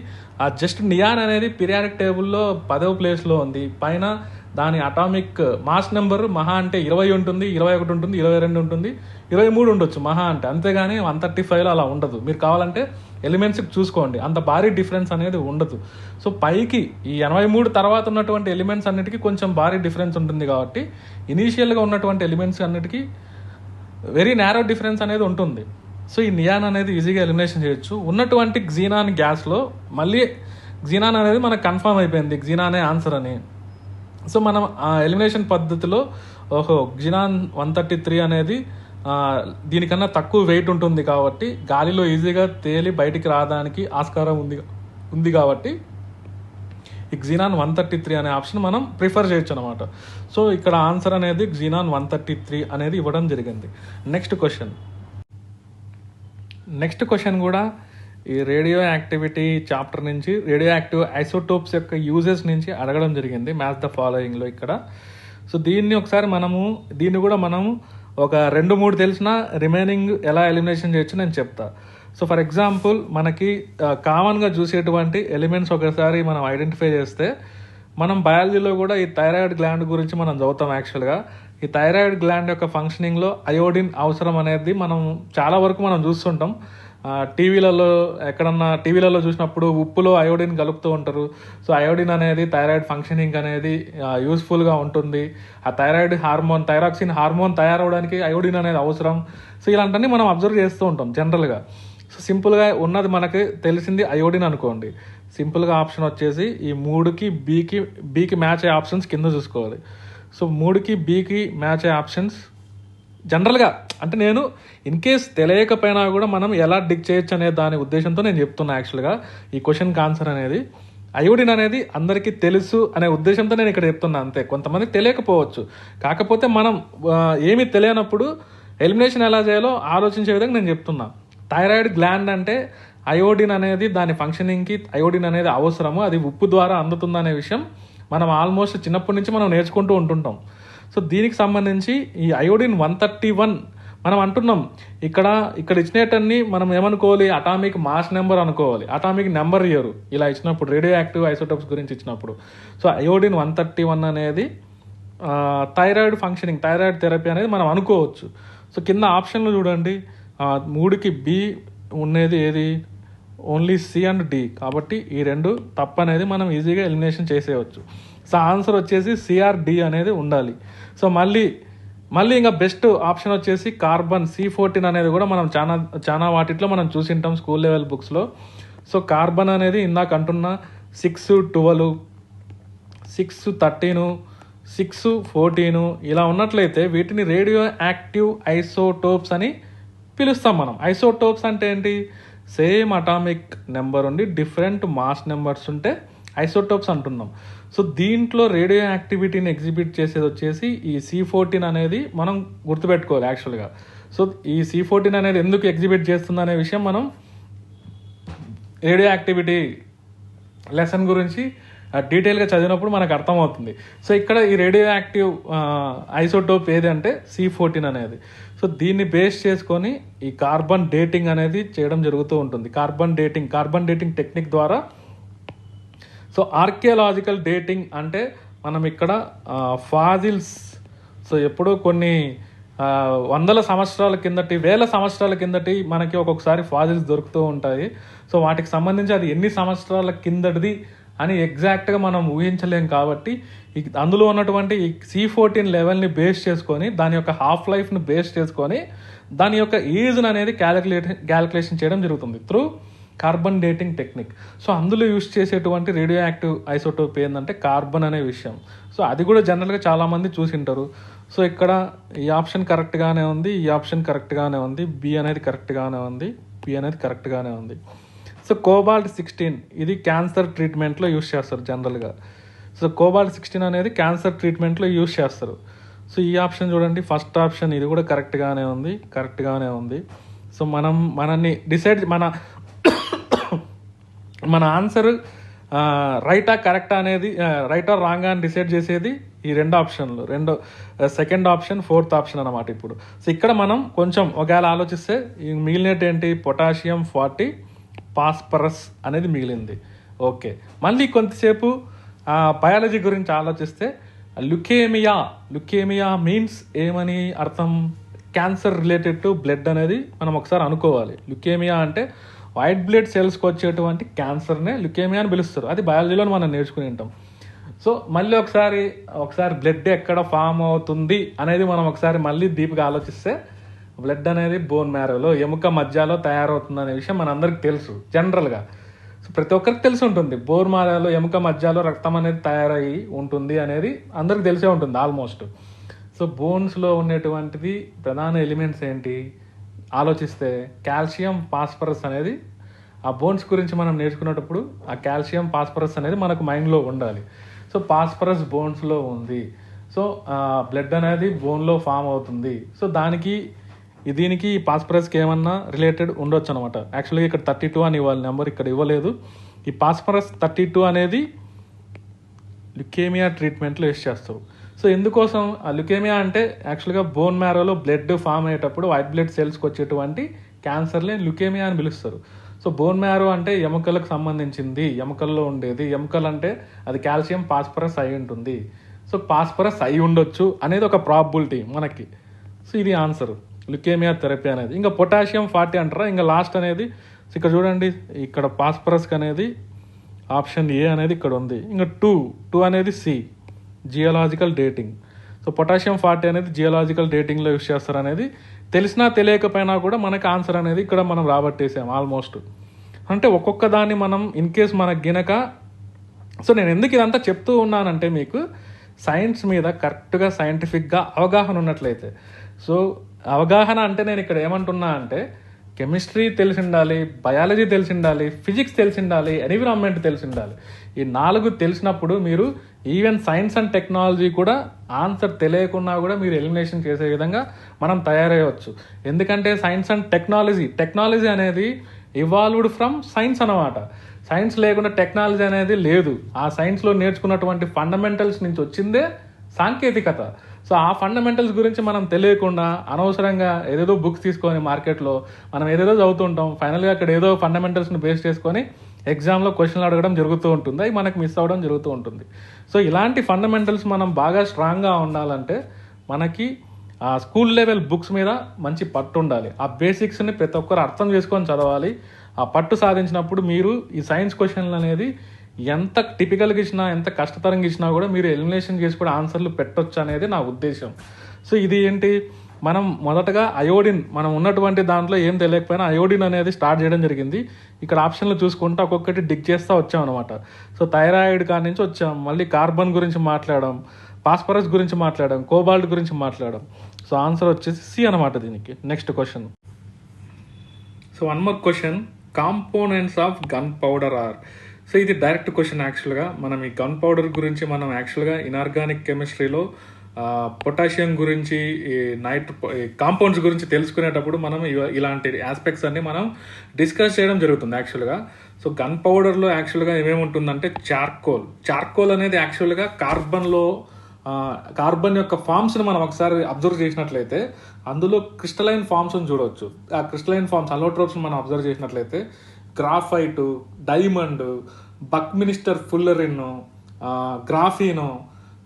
జస్ట్ నియాన్ అనేది పీరియాడిక్ టేబుల్లో 10వ ప్లేస్లో ఉంది. పైన దాని అటామిక్ మాస్ నెంబర్ మహా అంటే 20 ఉంటుంది, 21 ఉంటుంది, 22 ఉంటుంది, 23 ఉండొచ్చు మహా అంటే. అంతేగాని 135లో అలా ఉండదు. మీరు కావాలంటే ఎలిమెంట్స్కి చూసుకోండి, అంత భారీ డిఫరెన్స్ అనేది ఉండదు. సో పైకి ఈ 83 తర్వాత ఉన్నటువంటి ఎలిమెంట్స్ అన్నిటికీ కొంచెం భారీ డిఫరెన్స్ ఉంటుంది కాబట్టి ఇనీషియల్గా ఉన్నటువంటి ఎలిమెంట్స్ అన్నిటికీ వెరీ నేరో డిఫరెన్స్ అనేది ఉంటుంది. సో ఈ నియాన్ అనేది ఈజీగా ఎలిమినేషన్ చేయొచ్చు. ఉన్నటువంటి క్సీనాన్ గ్యాస్లో మళ్ళీ క్సీనాన్ అనేది మనకు కన్ఫర్మ్ అయిపోయింది, క్సీనానే ఆన్సర్ అని. సో మనం ఆ ఎలిమినేషన్ పద్ధతిలో క్సీనాన్ 133 అనేది దీనికన్నా తక్కువ వెయిట్ ఉంటుంది కాబట్టి గాలిలో ఈజీగా తేలి బయటికి రావడానికి ఆస్కారం ఉంది కాబట్టి ఈ Xenon 133 అనే ఆప్షన్ మనం ప్రిఫర్ చేయొచ్చు అనమాట. సో ఇక్కడ ఆన్సర్ అనేది Xenon 133 అనేది ఇవ్వడం జరిగింది. నెక్స్ట్ క్వశ్చన్ కూడా ఈ రేడియో యాక్టివిటీ చాప్టర్ నుంచి రేడియో యాక్టివ్ ఐసోటోప్స్ యొక్క యూజెస్ నుంచి అడగడం జరిగింది మ్యాథ్స్ ద ఫాలోయింగ్లో ఇక్కడ. సో దీన్ని కూడా మనం ఒక 2-3 తెలిసిన రిమైనింగ్ ఎలా ఎలిమినేషన్ చేయొచ్చు నేను చెప్తా. సో ఫర్ ఎగ్జాంపుల్ మనకి కామన్గా చూసేటువంటి ఎలిమెంట్స్ ఒకసారి మనం ఐడెంటిఫై చేస్తే, మనం బయాలజీలో కూడా ఈ థైరాయిడ్ గ్లాండ్ గురించి మనం చదువుతాం. యాక్చువల్గా ఈ థైరాయిడ్ గ్లాండ్ యొక్క ఫంక్షనింగ్లో అయోడిన్ అవసరం అనేది మనం చాలా వరకు మనం చూస్తుంటాం. టీవీలలో చూసినప్పుడు ఉప్పులో అయోడిన్ కలుపుతూ ఉంటారు. సో అయోడిన్ అనేది థైరాయిడ్ ఫంక్షనింగ్ అనేది యూస్ఫుల్గా ఉంటుంది. ఆ థైరాక్సిన్ హార్మోన్ తయారవడానికి అయోడిన్ అనేది అవసరం. సో ఇలాంటివన్నీ మనం అబ్జర్వ్ చేస్తూ ఉంటాం జనరల్గా. సో సింపుల్గా ఉన్నది మనకి తెలిసింది అయోడిన్ అనుకోండి. సింపుల్గా ఆప్షన్ వచ్చేసి ఈ 3కి బీకి మ్యాచ్ అయ్యే ఆప్షన్స్ కింద చూసుకోవాలి. సో 3కి బీకి మ్యాచ్ అయ్యే ఆప్షన్స్ జనరల్గా అంటే నేను ఇన్ కేస్ తెలియకపోయినా కూడా మనం ఎలా డిక్ చేయొచ్చు అనే దాని ఉద్దేశంతో నేను చెప్తున్నా. యాక్చువల్గా ఈ క్వశ్చన్కి ఆన్సర్ అనేది అయోడిన్ అనేది అందరికీ తెలుసు అనే ఉద్దేశంతో నేను ఇక్కడ చెప్తున్నా అంతే. కొంతమందికి తెలియకపోవచ్చు. కాకపోతే మనం ఏమీ తెలియనప్పుడు ఎలిమినేషన్ ఎలా చేయాలో ఆలోచించే విధంగా నేను చెప్తున్నా. థైరాయిడ్ గ్లాండ్ అంటే అయోడిన్ అనేది దాని ఫంక్షనింగ్కి అయోడిన్ అనేది అవసరము, అది ఉప్పు ద్వారా అందుతుందనే విషయం మనం ఆల్మోస్ట్ చిన్నప్పటి నుంచి మనం నేర్చుకుంటూ ఉంటుంటాం. సో దీనికి సంబంధించి ఈ అయోడిన్ 131 మనం అంటున్నాం. ఇక్కడ ఇచ్చినట్టన్ని మనం ఏమనుకోవాలి, అటామిక్ మాస్ నెంబర్ అనుకోవాలి. అటామిక్ నెంబర్ ఇయ్యరు ఇలా ఇచ్చినప్పుడు, రేడియో యాక్టివ్ ఐసోటోప్స్ గురించి ఇచ్చినప్పుడు. సో అయోడిన్ 131 అనేది థైరాయిడ్ ఫంక్షనింగ్, థైరాయిడ్ థెరపీ అనేది మనం అనుకోవచ్చు. సో కింద ఆప్షన్లు చూడండి, 3కి బి ఉండేది ఏది, ఓన్లీ సి అండ్ డి. కాబట్టి ఈ 2 తప్పు అనేది మనం ఈజీగా ఎలిమినేషన్ చేసేయచ్చు. సో ఆన్సర్ వచ్చేసి సిఆర్డి అనేది ఉండాలి. సో మళ్ళీ ఇంకా బెస్ట్ ఆప్షన్ వచ్చేసి కార్బన్ C14 అనేది కూడా మనం చాలా వాటిలో మనం చూసింటాం స్కూల్ లెవెల్ బుక్స్లో. సో కార్బన్ అనేది ఇందాక అంటున్నా 612, 613, 614 ఇలా ఉన్నట్లయితే వీటిని రేడియో యాక్టివ్ ఐసోటోప్స్ అని పిలుస్తాం మనం. ఐసోటోప్స్ అంటే ఏంటి, సేమ్ అటామిక్ నెంబర్ ఉండి డిఫరెంట్ మాస్ నెంబర్స్ ఉంటే ఐసోటోప్స్ అంటున్నాం. సో దీంట్లో రేడియో యాక్టివిటీని ఎగ్జిబిట్ చేసేది వచ్చేసి ఈ C14 అనేది మనం గుర్తుపెట్టుకోవాలి యాక్చువల్గా. సో ఈ C14 అనేది ఎందుకు ఎగ్జిబిట్ చేస్తుంది అనే విషయం మనం రేడియో యాక్టివిటీ లెసన్ గురించి డీటెయిల్గా చదివినప్పుడు మనకు అర్థమవుతుంది. సో ఇక్కడ ఈ రేడియో యాక్టివ్ ఐసోటోప్ ఏది అంటే C14 అనేది. సో దీన్ని బేస్ చేసుకొని ఈ కార్బన్ డేటింగ్ అనేది చేయడం జరుగుతూ ఉంటుంది. కార్బన్ డేటింగ్ టెక్నిక్ ద్వారా. సో ఆర్కియాలజికల్ డేటింగ్ అంటే మనం ఇక్కడ ఫాజిల్స్, సో ఎప్పుడో కొన్ని వందల సంవత్సరాల కిందటి, వేల సంవత్సరాల కిందటి మనకి ఒక్కొక్కసారి ఫాజిల్స్ దొరుకుతూ ఉంటాయి. సో వాటికి సంబంధించి అది ఎన్ని సంవత్సరాల కిందటిది అని ఎగ్జాక్ట్గా మనం ఊహించలేం. కాబట్టి అందులో ఉన్నటువంటి ఈ C14 లెవెల్ని బేస్ చేసుకొని, దాని యొక్క హాఫ్ లైఫ్ని బేస్ చేసుకొని దాని యొక్క ఏజ్ని అనేది క్యాలిక్యులేషన్ చేయడం జరుగుతుంది through carbon dating technique. So అందులో యూస్ చేసేటువంటి రేడియో యాక్టివ్ ఐసోటోప్ ఏంటంటే కార్బన్ అనే విషయం. సో అది కూడా జనరల్గా చాలామంది చూసింటారు. సో ఇక్కడ ఈ ఆప్షన్ కరెక్ట్గానే ఉంది, ఈ ఆప్షన్ కరెక్ట్గానే ఉంది, బి అనేది కరెక్ట్గానే ఉంది, బి అనేది కరెక్ట్గానే ఉంది. సో కోబాల్ట్-16 ఇది క్యాన్సర్ ట్రీట్మెంట్లో యూస్ చేస్తారు జనరల్గా. సో కోబాల్ట్-16 అనేది క్యాన్సర్ ట్రీట్మెంట్లో యూస్ చేస్తారు. సో ఈ ఆప్షన్ చూడండి, ఫస్ట్ ఆప్షన్ ఇది కూడా కరెక్ట్గానే ఉంది. సో మనల్ని డిసైడ్ మన ఆన్సర్ రైటా కరెక్టా అనేది, రైటా రాంగ్ అని డిసైడ్ చేసేది ఈ 2 ఆప్షన్లు, సెకండ్ ఆప్షన్, ఫోర్త్ ఆప్షన్ అన్నమాట. ఇప్పుడు సో ఇక్కడ మనం కొంచెం ఒకవేళ ఆలోచిస్తే మిగిలినట్టు ఏంటి, పొటాషియం 40, ఫాస్ఫరస్ అనేది మిగిలింది. ఓకే, మళ్ళీ కొంతసేపు బయాలజీ గురించి ఆలోచిస్తే లుకేమియా మీన్స్ ఏమని అర్థం, క్యాన్సర్ రిలేటెడ్ టు బ్లడ్ అనేది మనం ఒకసారి అనుకోవాలి. లుకేమియా అంటే వైట్ బ్లడ్ సెల్స్కి వచ్చేటువంటి క్యాన్సర్నే లుకేమియా అని పిలుస్తారు. అది బయాలజీలో మనం నేర్చుకుని ఉంటాం. సో మళ్ళీ ఒకసారి బ్లడ్ ఎక్కడ ఫామ్ అవుతుంది అనేది మనం ఒకసారి మళ్ళీ డీప్గా ఆలోచిస్తే, బ్లడ్ అనేది బోన్ మ్యారోలో, ఎముక మధ్యలో తయారవుతుంది అనే విషయం మనందరికి తెలుసు జనరల్గా. సో ప్రతి ఒక్కరికి తెలిసి ఉంటుంది, బోన్ మ్యారోలో ఎముక మధ్యలో రక్తం అనేది తయారయ్యి ఉంటుంది అనేది అందరికి తెలిసే ఉంటుంది ఆల్మోస్ట్. సో బోన్స్లో ఉండేటువంటిది ప్రధాన ఎలిమెంట్స్ ఏంటి ఆలోచిస్తే కాల్షియం, ఫాస్ఫరస్ అనేది ఆ బోన్స్ గురించి మనం నేర్చుకునేటప్పుడు ఆ కాల్షియం, ఫాస్ఫరస్ అనేది మనకు మైండ్లో ఉండాలి. సో ఫాస్ఫరస్ బోన్స్లో ఉంది. సో బ్లడ్ అనేది బోన్లో ఫామ్ అవుతుంది. సో దీనికి ఫాస్ఫరస్కి ఏమన్నా రిలేటెడ్ ఉండొచ్చు అనమాట. యాక్చువల్గా ఇక్కడ 32 అని ఇవ్వాలి నెంబర్, ఇక్కడ ఇవ్వలేదు. ఈ ఫాస్ఫరస్ 32 అనేది లుకేమియా ట్రీట్మెంట్లో యూస్ చేస్తారు. సో ఎందుకోసం ఆ లుకేమియా అంటే యాక్చువల్గా బోన్ మ్యారోలో బ్లడ్ ఫామ్ అయ్యేటప్పుడు వైట్ బ్లడ్ సెల్స్కి వచ్చేటువంటి క్యాన్సర్ని లుకేమియా అని పిలుస్తారు. సో బోన్ మ్యారో అంటే ఎముకలకు సంబంధించింది, ఎముకల్లో ఉండేది. ఎముకలు అంటే అది కాల్షియం, ఫాస్ఫరస్ అయి ఉంటుంది. సో ఫాస్ఫరస్ అయి ఉండొచ్చు అనేది ఒక ప్రాబిలిటీ మనకి. సో ఇది ఆన్సర్ లుకేమియా థెరపీ అనేది. ఇంకా పొటాషియం 40 అంటారా. ఇంకా లాస్ట్ అనేది ఇక్కడ చూడండి, ఇక్కడ ఫాస్ఫరస్కి అనేది ఆప్షన్ ఏ అనేది ఇక్కడ ఉంది. ఇంకా 2 అనేది C, geological dating. So potassium 40 అనేది జియోలాజికల్ డేటింగ్లో యూస్ చేస్తారు అనేది తెలిసినా తెలియకపోయినా కూడా మనకి ఆన్సర్ అనేది ఇక్కడ మనం రాబట్టేసాం ఆల్మోస్ట్. అంటే ఒక్కొక్క దాన్ని మనం ఇన్ కేస్ మనకు గినక. సో నేను ఎందుకు ఇదంతా చెప్తూ ఉన్నానంటే మీకు సైన్స్ మీద కరెక్ట్గా సైంటిఫిక్గా అవగాహన ఉన్నట్లయితే. సో అవగాహన అంటే నేను ఇక్కడ ఏమంటున్నా అంటే కెమిస్ట్రీ తెలిసి ఉండాలి, బయాలజీ తెలిసి ఉండాలి, ఫిజిక్స్ తెలిసి ఉండాలి, ఎన్విరాన్మెంట్ తెలిసి ఉండాలి. ఈ 4 తెలిసినప్పుడు మీరు ఈవెన్ సైన్స్ అండ్ టెక్నాలజీ కూడా ఆన్సర్ తెలియకున్నా కూడా మీరు ఎలిమినేషన్ చేసే విధంగా మనం తయారయ్యవచ్చు. ఎందుకంటే సైన్స్ అండ్ టెక్నాలజీ అనేది ఇవాల్వ్డ్ ఫ్రమ్ సైన్స్ అన్నమాట. సైన్స్ లేకుండా టెక్నాలజీ అనేది లేదు. ఆ సైన్స్లో నేర్చుకున్నటువంటి ఫండమెంటల్స్ నుంచి వచ్చిందే సాంకేతికత. సో ఆ ఫండమెంటల్స్ గురించి మనం తెలియకుండా అనవసరంగా ఏదేదో బుక్స్ తీసుకొని మార్కెట్లో మనం ఏదేదో చదువుతుంటాం. ఫైనల్గా అక్కడ ఏదో ఫండమెంటల్స్ని బేస్ చేసుకొని ఎగ్జామ్లో క్వశ్చన్లు అడగడం జరుగుతూ ఉంటుంది, అవి మనకు మిస్ అవ్వడం జరుగుతూ ఉంటుంది. సో ఇలాంటి ఫండమెంటల్స్ మనం బాగా స్ట్రాంగ్గా ఉండాలంటే మనకి ఆ స్కూల్ లెవెల్ బుక్స్ మీద మంచి పట్టు ఉండాలి. ఆ బేసిక్స్ని ప్రతి ఒక్కరు అర్థం చేసుకొని చదవాలి. ఆ పట్టు సాధించినప్పుడు మీరు ఈ సైన్స్ క్వశ్చన్లు అనేది ఎంత టిపికల్గా ఇచ్చినా, ఎంత కష్టతరంగా ఇచ్చినా కూడా మీరు ఎలిమినేషన్ చేసి కూడా ఆన్సర్లు పెట్టొచ్చు అనేది నా ఉద్దేశం. సో ఇది ఏంటి, మనం మొదటగా అయోడిన్, మనం ఉన్నటువంటి దాంట్లో ఏం తెలియకపోయినా అయోడిన్ అనేది స్టార్ట్ చేయడం జరిగింది. ఇక్కడ ఆప్షన్లు చూసుకుంటూ ఒక్కొక్కటి డిక్ చేస్తూ వచ్చాం అనమాట. సో థైరాయిడ్ కాడి నుంచి వచ్చాం, మళ్ళీ కార్బన్ గురించి మాట్లాడడం, ఫాస్ఫరస్ గురించి మాట్లాడడం, కోబాల్ట్ గురించి మాట్లాడడం. సో ఆన్సర్ వచ్చేసి సి అనమాట దీనికి. Next question. So 1 more question, components of gun powder are. So ఇది డైరెక్ట్ క్వశ్చన్. యాక్చువల్గా మనం ఈ గన్ పౌడర్ గురించి మనం యాక్చువల్గా ఇనార్గానిక్ కెమిస్ట్రీలో పొటాషియం గురించి, ఈ కాంపౌండ్స్ గురించి తెలుసుకునేటప్పుడు మనం ఇలాంటి ఆస్పెక్ట్స్ అన్ని మనం డిస్కస్ చేయడం జరుగుతుంది యాక్చువల్గా. సో గన్ పౌడర్లో యాక్చువల్గా ఏమేముంటుందంటే చార్కోల్ అనేది యాక్చువల్గా కార్బన్ యొక్క ఫామ్స్ని మనం ఒకసారి అబ్జర్వ్ చేసినట్లయితే అందులో క్రిస్టలైన్ ఫామ్స్ని చూడవచ్చు. ఆ క్రిస్టలైన్ ఫామ్స్ అలోట్రోప్స్ని మనం అబ్జర్వ్ చేసినట్లయితే గ్రాఫైట్, డైమండ్, బక్మినిస్టర్ ఫుల్లరిన్, గ్రాఫీన్,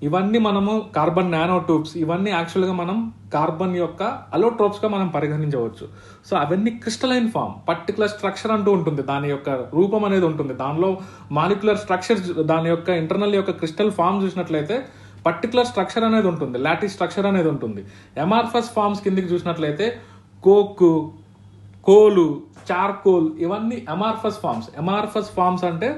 ఇవన్నీ మనము కార్బన్ నానో ట్యూబ్స్, ఇవన్నీ యాక్చువల్గా మనం కార్బన్ యొక్క అలోట్రోప్స్గా మనం పరిగణించవచ్చు. సో అవన్నీ క్రిస్టలైన్ ఫామ్, పర్టికులర్ స్ట్రక్చర్ అంటూ ఉంటుంది, దాని యొక్క రూపం అనేది ఉంటుంది. దానిలో మాలిక్యులర్ స్ట్రక్చర్, దాని యొక్క ఇంటర్నల్ యొక్క క్రిస్టల్ ఫామ్ చూసినట్లయితే పర్టికులర్ స్ట్రక్చర్ అనేది ఉంటుంది, లాటిస్ స్ట్రక్చర్ అనేది ఉంటుంది. ఎమార్ఫస్ ఫామ్స్ కిందికి చూసినట్లయితే కోలు, చార్కోల్, ఇవన్నీ ఎమార్ఫస్ ఫామ్స్ అంటే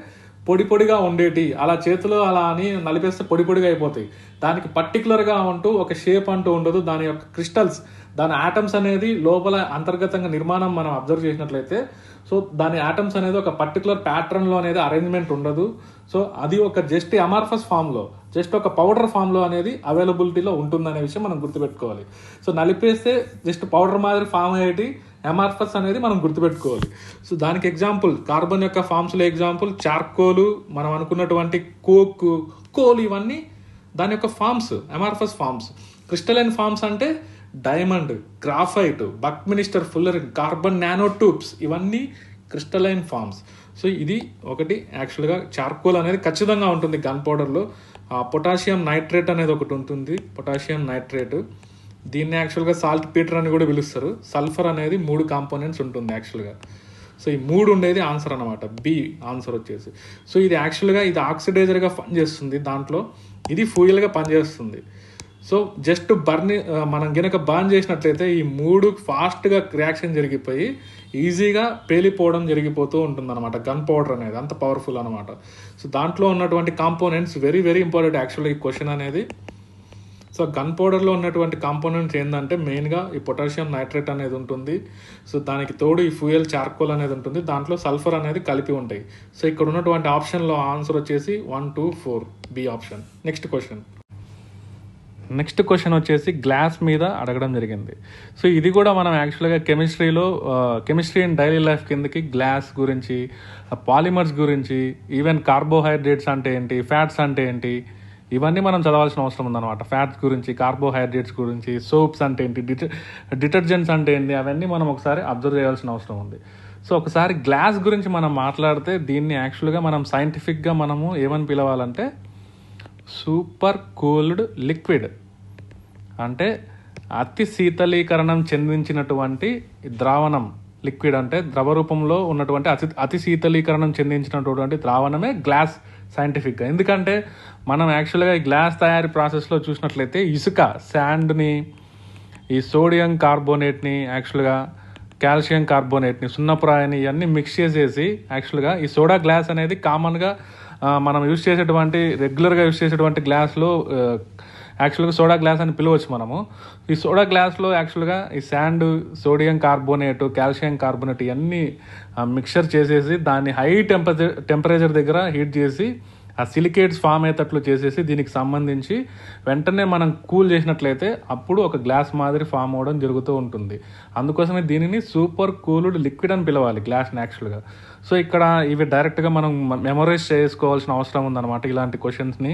పొడిగా ఉండేటి, అలా చేతిలో అలా అని నలిపేస్తే పొడిగా అయిపోతాయి. దానికి పర్టికులర్గా ఉంటూ ఒక షేప్ అంటూ ఉండదు. దాని యొక్క క్రిస్టల్స్, దాని ఆటమ్స్ అనేది లోపల అంతర్గతంగా నిర్మాణం మనం అబ్జర్వ్ చేసినట్లయితే సో దాని ఆటమ్స్ అనేది ఒక పర్టికులర్ ప్యాటర్న్లో అనేది అరేంజ్మెంట్ ఉండదు. సో అది ఒక జస్ట్ అమార్ఫస్ ఫామ్లో, జస్ట్ ఒక పౌడర్ ఫామ్లో అనేది అవైలబిలిటీలో ఉంటుందనే విషయం మనం గుర్తుపెట్టుకోవాలి. సో నలిపేస్తే జస్ట్ పౌడర్ మాదిరి ఫామ్ అయ్యేటి అమార్ఫస్ అనేది మనం గుర్తుపెట్టుకోవాలి. సో దానికి ఎగ్జాంపుల్ కార్బన్ యొక్క ఫామ్స్లో ఎగ్జాంపుల్ చార్కోలు, మనం అనుకున్నటువంటి కోల్, ఇవన్నీ దాని యొక్క forms, amorphous forms. Crystalline forms అంటే diamond, graphite, బక్మినిస్టర్ fullerene, carbon nano tubes, ఇవన్నీ క్రిస్టలైన్ ఫామ్స్. సో ఇది ఒకటి. యాక్చువల్గా చార్కోల్ అనేది ఖచ్చితంగా ఉంటుంది గన్ పౌడర్లో. పొటాషియం నైట్రేట్ అనేది ఒకటి ఉంటుంది, పొటాషియం నైట్రేట్. దీన్ని యాక్చువల్గా సాల్ట్ పీటర్ అని కూడా పిలుస్తారు. సల్ఫర్ అనేది 3 కాంపోనెంట్స్ ఉంటుంది యాక్చువల్గా. సో ఈ 3 ఉండేది ఆన్సర్ అనమాట, బి ఆన్సర్ వచ్చేసి. సో ఇది యాక్చువల్గా ఇది ఆక్సిడైజర్గా పనిచేస్తుంది దాంట్లో, ఇది ఫ్యూయల్గా పనిచేస్తుంది. సో జస్ట్ మనం గనక బర్న్ చేసినట్లయితే ఈ 3 ఫాస్ట్గా రియాక్షన్ జరిగిపోయి ఈజీగా పేలిపోవడం జరిగిపోతూ ఉంటుంది అనమాట గన్ పౌడర్ అనేది, అంత పవర్ఫుల్ అనమాట. సో దాంట్లో ఉన్నటువంటి కాంపోనెంట్స్ వెరీ ఇంపార్టెంట్ యాక్చువల్గా ఈ క్వశ్చన్ అనేది. సో గన్ పౌడర్లో ఉన్నటువంటి కాంపోనెంట్స్ ఏంటంటే మెయిన్గా ఈ పొటాషియం నైట్రేట్ అనేది ఉంటుంది. సో దానికి తోడు ఈ ఫ్యూయల్ చార్కోల్ అనేది ఉంటుంది, దాంట్లో సల్ఫర్ అనేది కలిపి ఉంటాయి. సో ఇక్కడ ఉన్నటువంటి ఆప్షన్లో ఆన్సర్ వచ్చేసి 1, 2, 4 బి ఆప్షన్. నెక్స్ట్ క్వశ్చన్ వచ్చేసి గ్లాస్ మీద అడగడం జరిగింది. సో ఇది కూడా మనం యాక్చువల్గా కెమిస్ట్రీ అండ్ డైలీ లైఫ్ కిందకి గ్లాస్ గురించి, పాలిమర్స్ గురించి, ఈవెన్ కార్బోహైడ్రేట్స్ అంటే ఏంటి, ఫ్యాట్స్ అంటే ఏంటి, ఇవన్నీ మనం చదవాల్సిన అవసరం ఉందన్నమాట. ఫ్యాట్స్ గురించి, కార్బోహైడ్రేట్స్ గురించి, సోప్స్ అంటే ఏంటి, డిటర్జెంట్స్ అంటే ఏంటి, అవన్నీ మనం ఒకసారి అబ్జర్వ్ చేయాల్సిన అవసరం ఉంది. సో ఒకసారి గ్లాస్ గురించి మనం మాట్లాడితే దీన్ని యాక్చువల్గా మనం సైంటిఫిక్గా మనము ఏమని పిలవాలంటే సూపర్ కూల్డ్ లిక్విడ్, అంటే అతి శీతలీకరణం చెందించినటువంటి ద్రావణం. లిక్విడ్ అంటే ద్రవ రూపంలో ఉన్నటువంటి అతి శీతలీకరణం చెందించినటువంటి ద్రావణమే గ్లాస్ సైంటిఫిక్గా. ఎందుకంటే మనం యాక్చువల్గా ఈ గ్లాస్ తయారీ ప్రాసెస్లో చూసినట్లయితే ఇసుక, శాండ్ని, ఈ సోడియం కార్బోనేట్ని, యాక్చువల్గా కాల్షియం కార్బోనేట్ని, సున్నప్రాయని ఇవన్నీ మిక్స్ చేసేసి యాక్చువల్గా ఈ సోడా గ్లాస్ అనేది కామన్గా మనం రెగ్యులర్గా యూస్ చేసేటువంటి గ్లాస్లో యాక్చువల్గా సోడా గ్లాస్ అని పిలవచ్చు మనము. ఈ సోడా గ్లాస్లో యాక్చువల్గా ఈ sand, sodium carbonate, calcium carbonate ఇవన్నీ మిక్చర్ చేసేసి దాన్ని హై టెంపరేచర్ దగ్గర హీట్ చేసి ఆ సిలికేట్స్ ఫామ్ అయ్యేటట్లు చేసేసి దీనికి సంబంధించి వెంటనే మనం కూల్ చేసినట్లయితే అప్పుడు ఒక గ్లాస్ మాదిరి ఫామ్ అవ్వడం జరుగుతూ ఉంటుంది. అందుకోసమే దీనిని సూపర్ కూల్డ్ లిక్విడ్ అని పిలవాలి గ్లాస్ని యాక్చువల్గా. సో ఇక్కడ ఇవి డైరెక్ట్గా మనం మెమరైజ్ చేసుకోవాల్సిన అవసరం ఉందన్నమాట ఇలాంటి క్వశ్చన్స్ని.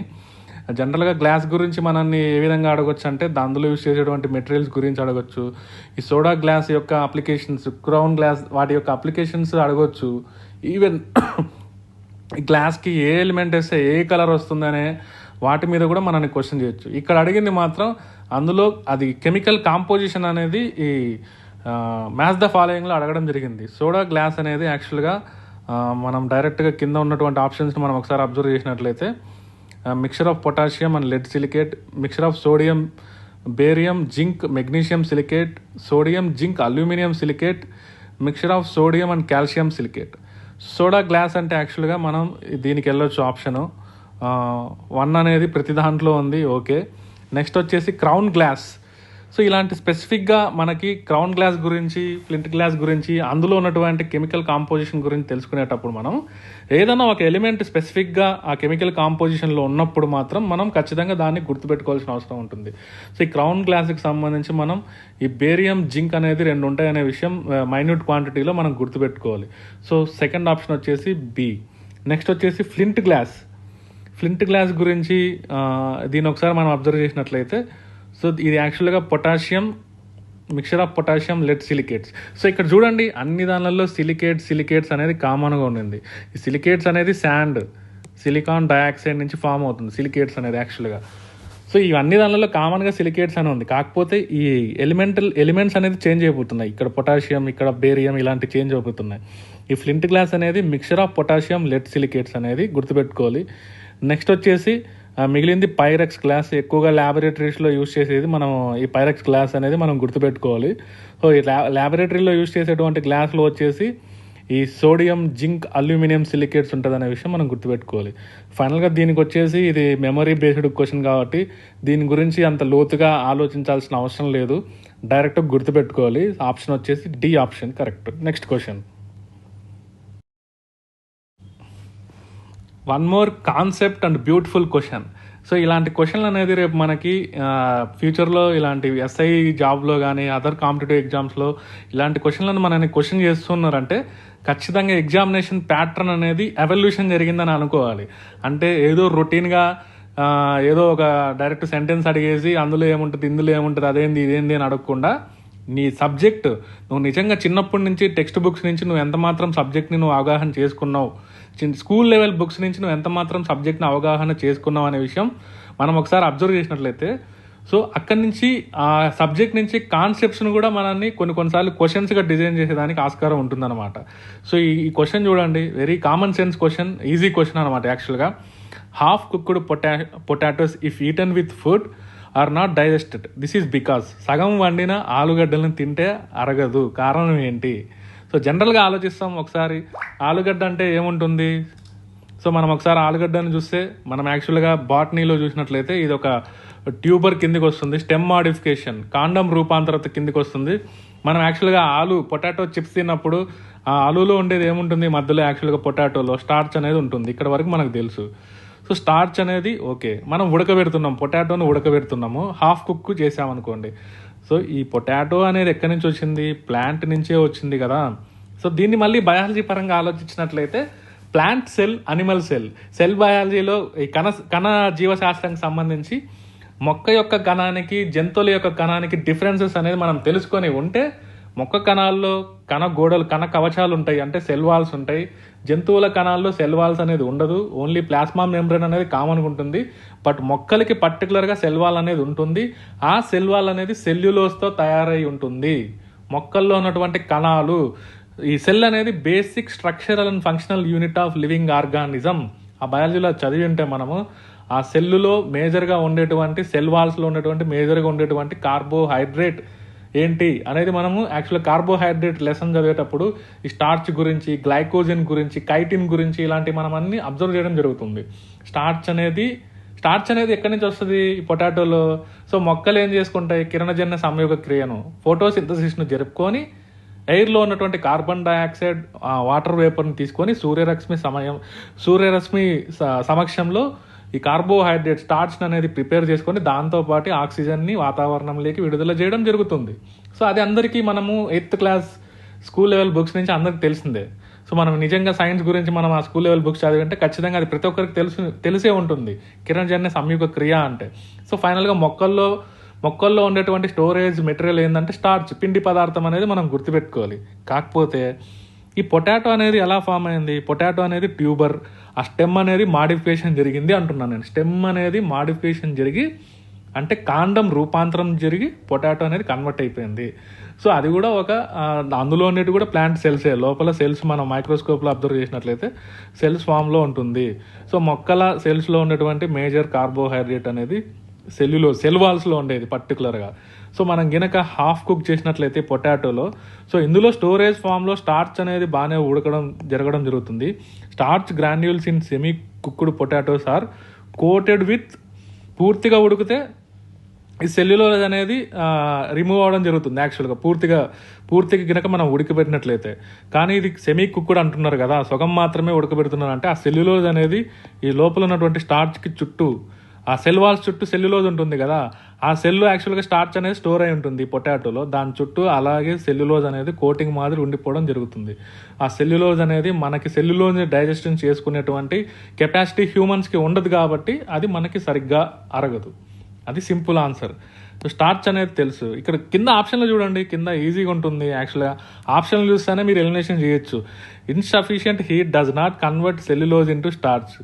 జనరల్గా గ్లాస్ గురించి మనల్ని ఏ విధంగా అడగొచ్చు అంటే అందులో యూస్ చేసేటువంటి మెటీరియల్స్ గురించి అడగొచ్చు, ఈ సోడా గ్లాస్ యొక్క అప్లికేషన్స్, క్రౌన్ గ్లాస్ వాటి యొక్క అప్లికేషన్స్ అడగొచ్చు, ఈవెన్ గ్లాస్కి ఏ ఎలిమెంట్ వేస్తే ఏ కలర్ వస్తుందనే వాటి మీద కూడా మనల్ని క్వశ్చన్ చేయొచ్చు. ఇక్కడ అడిగింది మాత్రం అందులో అది కెమికల్ కాంపోజిషన్ అనేది ఈ మ్యాచ్ ద ఫాలోయింగ్లో అడగడం జరిగింది. సోడా గ్లాస్ అనేది యాక్చువల్గా మనం డైరెక్ట్గా కింద ఉన్నటువంటి ఆప్షన్స్ని మనం ఒకసారి అబ్జర్వ్ చేసినట్లయితే mixture of potassium and lead silicate, mixture of sodium, barium, zinc, magnesium silicate, sodium, zinc, aluminium silicate, mixture of sodium and calcium silicate. Soda glass అంటే యాక్చువల్గా మనం దీనికి వెళ్ళొచ్చు ఆప్షను 1 అనేది ప్రతి దాంట్లో ఉంది. ఓకే, నెక్స్ట్ వచ్చేసి క్రౌన్ గ్లాస్. సో ఇలాంటి స్పెసిఫిక్గా మనకి క్రౌన్ గ్లాస్ గురించి, ఫ్లింట్ గ్లాస్ గురించి, అందులో ఉన్నటువంటి కెమికల్ కాంపోజిషన్ గురించి తెలుసుకునేటప్పుడు మనం ఏదైనా ఒక ఎలిమెంట్ స్పెసిఫిక్గా ఆ కెమికల్ కాంపోజిషన్లో ఉన్నప్పుడు మాత్రం మనం ఖచ్చితంగా దాన్ని గుర్తుపెట్టుకోవాల్సిన అవసరం ఉంటుంది. సో ఈ క్రౌన్ గ్లాస్కి సంబంధించి మనం ఈ బేరియం, జింక్ అనేది 2 ఉంటాయనే విషయం మైన్యూట్ క్వాంటిటీలో మనం గుర్తుపెట్టుకోవాలి. సో సెకండ్ ఆప్షన్ వచ్చేసి బి. నెక్స్ట్ వచ్చేసి ఫ్లింట్ గ్లాస్ గురించి దీన్ని ఒకసారి మనం అబ్జర్వ్ చేసినట్లయితే సో ఇది యాక్చువల్గా potassium, mixture of potassium, lead silicates. So ఇక్కడ చూడండి అన్ని దానిలలో సిలికేట్స్ అనేది కామన్గా ఉండింది. ఈ సిలికేట్స్ అనేది శాండ్, సిలికాన్ డయాక్సైడ్ నుంచి ఫామ్ అవుతుంది సిలికేట్స్ అనేది యాక్చువల్గా. సో ఇవన్నీ దానిలో కామన్గా సిలికేట్స్ అని ఉంది. కాకపోతే ఈ ఎలిమెంట్స్ అనేది చేంజ్ అయిపోతున్నాయి. ఇక్కడ పొటాషియం, ఇక్కడ బేరియం ఇలాంటి చేంజ్ అయిపోతున్నాయి. ఈ ఫ్లింట్ గ్లాస్ అనేది mixture of potassium, lead silicates అనేది గుర్తుపెట్టుకోవాలి. నెక్స్ట్ వచ్చేసి మిగిలింది పైరెక్స్ గ్లాస్. ఎక్కువగా ల్యాబొరేటరీస్లో యూస్ చేసేది మనం ఈ పైరెక్స్ గ్లాస్ అనేది మనం గుర్తుపెట్టుకోవాలి. సో ఈ ల్యాబొరేటరీలో యూస్ చేసేటువంటి గ్లాస్లో వచ్చేసి ఈ సోడియం, జింక్, అల్యూమినియం సిలికేట్స్ ఉంటుంది అనే విషయం మనం గుర్తుపెట్టుకోవాలి. ఫైనల్గా దీనికి వచ్చేసి ఇది మెమరీ బేస్డ్ క్వశ్చన్ కాబట్టి దీని గురించి అంత లోతుగా ఆలోచించాల్సిన అవసరం లేదు, డైరెక్ట్గా గుర్తుపెట్టుకోవాలి. ఆప్షన్ వచ్చేసి D option correct. Next question, one more concept and beautiful question. So ఇలాంటి క్వశ్చన్లు అనేది రేపు మనకి ఫ్యూచర్లో ఇలాంటి ఎస్ఐ జాబ్లో కానీ అదర్ కాంపిటేటివ్ ఎగ్జామ్స్లో ఇలాంటి క్వశ్చన్లను మనని క్వశ్చన్ చేస్తున్నారంటే ఖచ్చితంగా ఎగ్జామినేషన్ ప్యాటర్న్ అనేది ఎవల్యూషన్ జరిగిందని అనుకోవాలి. అంటే ఏదో రొటీన్గా ఏదో ఒక డైరెక్ట్ సెంటెన్స్ అడిగేసి అందులో ఏముంటుంది, ఇందులో ఏముంటుంది, అదేంది ఇదేంది అని అడగకుండా నీ సబ్జెక్ట్ నువ్వు నిజంగా చిన్నప్పటి నుంచి టెక్స్ట్ బుక్స్ నుంచి నువ్వు ఎంత మాత్రం సబ్జెక్ట్ని నువ్వు అవగాహన చేసుకున్నావు, స్కూల్ లెవెల్ బుక్స్ నుంచి నువ్వు ఎంత మాత్రం సబ్జెక్ట్ని అవగాహన చేసుకున్నావు అనే విషయం మనం ఒకసారి అబ్జర్వ్ చేసినట్లయితే సో అక్కడి నుంచి ఆ సబ్జెక్ట్ నుంచి కాన్సెప్ట్స్ను కూడా మనల్ని కొన్నిసార్లు క్వశ్చన్స్గా డిజైన్ చేసేదానికి ఆస్కారం ఉంటుందన్నమాట. సో ఈ క్వశ్చన్ చూడండి, very common sense question, easy question అనమాట. యాక్చువల్గా half cooked potatoes if eaten with food are not digested, this is because. సగం వండిన ఆలుగడ్డలను తింటే అరగదు, కారణం ఏంటి? సో జనరల్గా ఆలోచిస్తాం ఒకసారి, ఆలుగడ్డ అంటే ఏముంటుంది? సో మనం ఒకసారి ఆలుగడ్డను చూస్తే మనం యాక్చువల్గా బాటనీలో చూసినట్లయితే ఇది ఒక ట్యూబర్ కిందికి వస్తుంది, స్టెమ్ మాడిఫికేషన్, కాండం రూపాంతరత కిందికి వస్తుంది. మనం యాక్చువల్గా పొటాటో చిప్స్ తిన్నప్పుడు ఆ ఆలూలో ఉండేది ఏముంటుంది, మధ్యలో యాక్చువల్గా పొటాటోలో స్టార్చ్ అనేది ఉంటుంది. ఇక్కడ వరకు మనకు తెలుసు. సో స్టార్చ్ అనేది ఓకే, మనం ఉడకబెడుతున్నాం, పొటాటోను ఉడకబెడుతున్నాము, హాఫ్ కుక్ చేసామనుకోండి. సో ఈ పొటాటో అనేది ఎక్కడి నుంచి వచ్చింది, ప్లాంట్ నుంచే వచ్చింది కదా. సో దీన్ని మళ్ళీ బయాలజీ పరంగా ఆలోచించినట్లయితే plant cell, animal cell, cell బయాలజీలో ఈ కణ జీవశాస్త్రానికి సంబంధించి మొక్క యొక్క కణానికి జంతువుల యొక్క కణానికి డిఫరెన్సెస్ అనేది మనం తెలుసుకొని ఉంటే, మొక్క కణాల్లో కణ గోడలు, కణ కవచాలు ఉంటాయి, అంటే సెల్ వాల్స్ ఉంటాయి. జంతువుల కణాల్లో సెల్ వాల్స్ అనేది ఉండదు, ఓన్లీ ప్లాస్మా మెంబ్రేన్ అనేది కామన్గా ఉంటుంది. బట్ మొక్కలకి పర్టికులర్గా సెల్ వాల్ అనేది ఉంటుంది. ఆ సెల్ వాల్ అనేది సెల్యులోస్తో తయారై ఉంటుంది. మొక్కల్లో ఉన్నటువంటి కణాలు, ఈ సెల్ అనేది basic structural and functional unit of living organism. ఆ బయాలజీలో చదివి ఉంటే మనము ఆ సెల్లులో మేజర్గా ఉండేటువంటి సెల్ వాల్స్లో ఉండేటువంటి మేజర్గా ఉండేటువంటి కార్బోహైడ్రేట్ ఏంటి అనేది మనము యాక్చువల్గా కార్బోహైడ్రేట్ లెసన్ చదివేటప్పుడు ఈ స్టార్చ్ గురించి, గ్లైకోజన్ గురించి, కైటిన్ గురించి ఇలాంటివి మనం అన్ని అబ్జర్వ్ చేయడం జరుగుతుంది. స్టార్చ్ అనేది ఎక్కడి నుంచి వస్తుంది, ఈ పొటాటోలో. సో మొక్కలు ఏం చేసుకుంటాయి, కిరణజన్య సంయోగ క్రియను, ఫోటోసింథసిస్ను జరుపుకొని ఎయిర్లో ఉన్నటువంటి కార్బన్ డైఆక్సైడ్, వాటర్ వేపర్ని తీసుకొని సూర్యరశ్మి సమక్షంలో ఈ కార్బోహైడ్రేట్ స్టార్చ్ అనేది ప్రిపేర్ చేసుకొని దాంతోపాటు ఆక్సిజన్ని వాతావరణంలోకి విడుదల చేయడం జరుగుతుంది. సో అది అందరికీ మనము 8th class school level books నుంచి అందరికి తెలిసిందే. సో మనం నిజంగా సైన్స్ గురించి మనం ఆ స్కూల్ లెవెల్ బుక్స్ చదివింటే ఖచ్చితంగా అది ప్రతి ఒక్కరికి తెలిసే ఉంటుంది, కిరణజన్య సంయుగ క్రియ అంటే. సో ఫైనల్గా మొక్కల్లో ఉండేటువంటి స్టోరేజ్ మెటీరియల్ ఏంటంటే స్టార్చ్, పిండి పదార్థం అనేది మనం గుర్తుపెట్టుకోవాలి. కాకపోతే ఈ పొటాటో అనేది ఎలా ఫామ్ అయింది, పొటాటో అనేది ట్యూబర్, ఆ స్టెమ్ అనేది మాడిఫికేషన్ జరిగింది అంటున్నాను నేను. స్టెమ్ అనేది మాడిఫికేషన్ జరిగి, అంటే కాండం రూపాంతరం జరిగి పొటాటో అనేది కన్వర్ట్ అయిపోయింది. సో అది కూడా అందులో ఉండేది కూడా ప్లాంట్ సెల్సే. లోపల సెల్స్ మనం మైక్రోస్కోప్లో అబ్జర్వ్ చేసినట్లయితే సెల్స్ ఫామ్లో ఉంటుంది. సో మొక్కల సెల్స్లో ఉండేటువంటి మేజర్ కార్బోహైడ్రేట్ అనేది సెల్ వాల్స్లో ఉండేది పర్టికులర్గా. సో మనం గినక హాఫ్ కుక్ చేసినట్లయితే పొటాటోలో, సో ఇందులో స్టోరేజ్ ఫామ్లో స్టార్చ్ అనేది బాగానే జరగడం జరుగుతుంది. Starch granules in semi cooked potatoes are coated with, పూర్తిగా ఉడికితే ఈ సెల్యులోజ్ అనేది రిమూవ్ అవ్వడం జరుగుతుంది యాక్చువల్గా పూర్తిగా గినక మనం ఉడకబెట్టినట్లయితే. కానీ ఇది సెమీ కుక్డ్ అంటున్నారు కదా, సగం మాత్రమే ఉడకబెడుతున్నారు అంటే ఆ సెల్యులోజ్ అనేది ఈ లోపల ఉన్నటువంటి స్టార్చ్కి చుట్టూ, ఆ సెల్ వాల్స్ చుట్టూ సెల్యులోజ్ ఉంటుంది కదా, ఆ సెల్ యాక్చువల్గా స్టార్చ్ అనేది స్టోర్ అయి ఉంటుంది పొటాటోలో, దాని చుట్టూ అలాగే సెల్యులోజ్ అనేది కోటింగ్ మాదిరి ఉండిపోవడం జరుగుతుంది. ఆ సెల్యులోజ్ అనేది మనకి సెల్యులోజ్ని డైజెషన్ చేసుకునేటువంటి కెపాసిటీ హ్యూమన్స్కి ఉండదు కాబట్టి అది మనకి సరిగ్గా అరగదు. అది సింపుల్ ఆన్సర్. సో స్టార్చ్ అనేది తెలుసు. ఇక్కడ కింద ఆప్షన్లు చూడండి, కింద ఈజీగా ఉంటుంది యాక్చువల్గా. ఆప్షన్లు చూస్తేనే మీరు ఎలిమినేషన్ చేయొచ్చు. Insufficient heat does not convert cellulose into starch.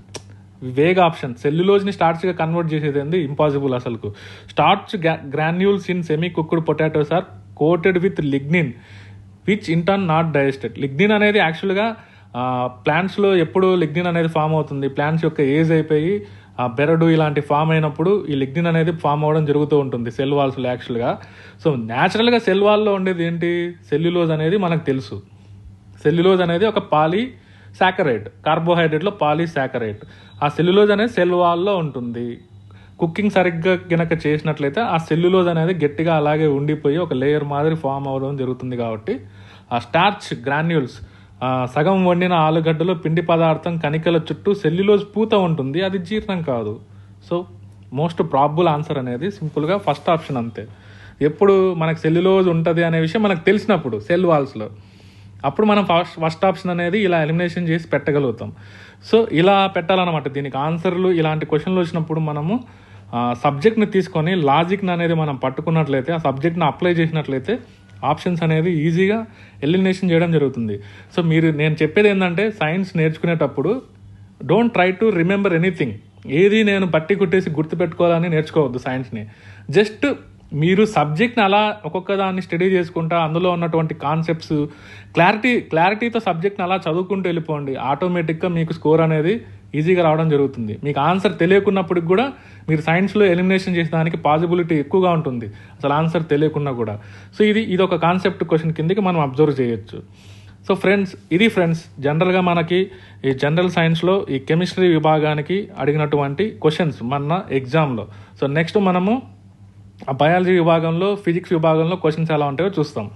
Vague option. సెల్యులోజ్ని స్టార్చ్గా కన్వర్ట్ చేసేది ఏంది, ఇంపాసిబుల్ అసలుకు. Starch granules in semi cooked potatoes are coated with lignin which in turn not digested. Lignin అనేది యాక్చువల్గా ప్లాంట్స్లో ఎప్పుడు లిగ్నిన్ అనేది ఫామ్ అవుతుంది, ప్లాంట్స్ యొక్క ఏజ్ అయిపోయి ఆ బెరడు ఇలాంటి ఫామ్ అయినప్పుడు ఈ లిగ్నిన్ అనేది ఫామ్ అవ్వడం జరుగుతూ ఉంటుంది సెల్ వాల్స్లో యాక్చువల్గా. సో న్యాచురల్గా సెల్ వాల్లో ఉండేది ఏంటి, సెల్యులోజ్ అనేది మనకు తెలుసు. సెల్యులోజ్ అనేది ఒక పాలీసాకరైడ్, కార్బోహైడ్రేట్లో పాలీసాకరైడ్. ఆ సెల్యులోజ్ అనేది సెల్ వాల్లో ఉంటుంది. కుకింగ్ సరిగ్గా గనక చేసినట్లయితే ఆ సెల్యులోజ్ అనేది గట్టిగా అలాగే ఉండిపోయి ఒక లేయర్ మాదిరి ఫామ్ అవ్వడం జరుగుతుంది. కాబట్టి ఆ స్టార్చ్ గ్రాన్యూల్స్, సగం వండిన ఆలుగడ్డలో పిండి పదార్థం కణికల చుట్టూ సెల్యులోజ్ పూత ఉంటుంది, అది జీర్ణం కాదు. సో మోస్ట్ ప్రాబబుల్ ఆన్సర్ అనేది సింపుల్గా ఫస్ట్ ఆప్షన్ అంతే. ఎప్పుడు మనకు సెల్యులోజ్ ఉంటుంది అనే విషయం మనకు తెలిసినప్పుడు సెల్ వాల్స్లో, అప్పుడు మనం ఫస్ట్ ఆప్షన్ అనేది ఇలా ఎలిమినేషన్ చేసి పెట్టగలుగుతాం. సో ఇలా పెట్టాలన్నమాట. దీనికి ఆన్సర్లు ఇలాంటి క్వశ్చన్లు వచ్చినప్పుడు మనము సబ్జెక్ట్ని తీసుకొని లాజిక్ని అనేది మనం పట్టుకున్నట్లయితే, ఆ సబ్జెక్ట్ని అప్లై చేసినట్లయితే ఆప్షన్స్ అనేది ఈజీగా ఎలిమినేషన్ చేయడం జరుగుతుంది. సో నేను చెప్పేది ఏంటంటే, సైన్స్ నేర్చుకునేటప్పుడు don't try to remember anything. ఏది నేను బట్టి కుట్టేసి గుర్తుపెట్టుకోవాలని నేర్చుకోవద్దు సైన్స్ని. జస్ట్ మీరు సబ్జెక్ట్ని అలా ఒక్కొక్క దాన్ని స్టడీ చేసుకుంటా, అందులో ఉన్నటువంటి కాన్సెప్ట్స్ క్లారిటీతో సబ్జెక్ట్ని అలా చదువుకుంటూ వెళ్ళిపోండి. ఆటోమేటిక్గా మీకు స్కోర్ అనేది ఈజీగా రావడం జరుగుతుంది. మీకు ఆన్సర్ తెలియకున్నప్పటికి కూడా మీరు సైన్స్లో ఎలిమినేషన్ చేసేదానికి పాసిబిలిటీ ఎక్కువగా ఉంటుంది, అసలు ఆన్సర్ తెలియకున్నా కూడా. సో ఇది ఒక కాన్సెప్ట్ క్వశ్చన్ కిందకి మనం అబ్జర్వ్ చేయొచ్చు. సో ఫ్రెండ్స్, ఇది ఫ్రెండ్స్ జనరల్గా మనకి ఈ జనరల్ సైన్స్లో ఈ కెమిస్ట్రీ విభాగానికి అడిగినటువంటి క్వశ్చన్స్ మన ఎగ్జామ్లో. సో నెక్స్ట్ మనము ఆ బయాలజీ విభాగంలో, ఫిజిక్స్ విభాగంలో క్వశ్చన్స్ ఎలా ఉంటాయో చూస్తాం.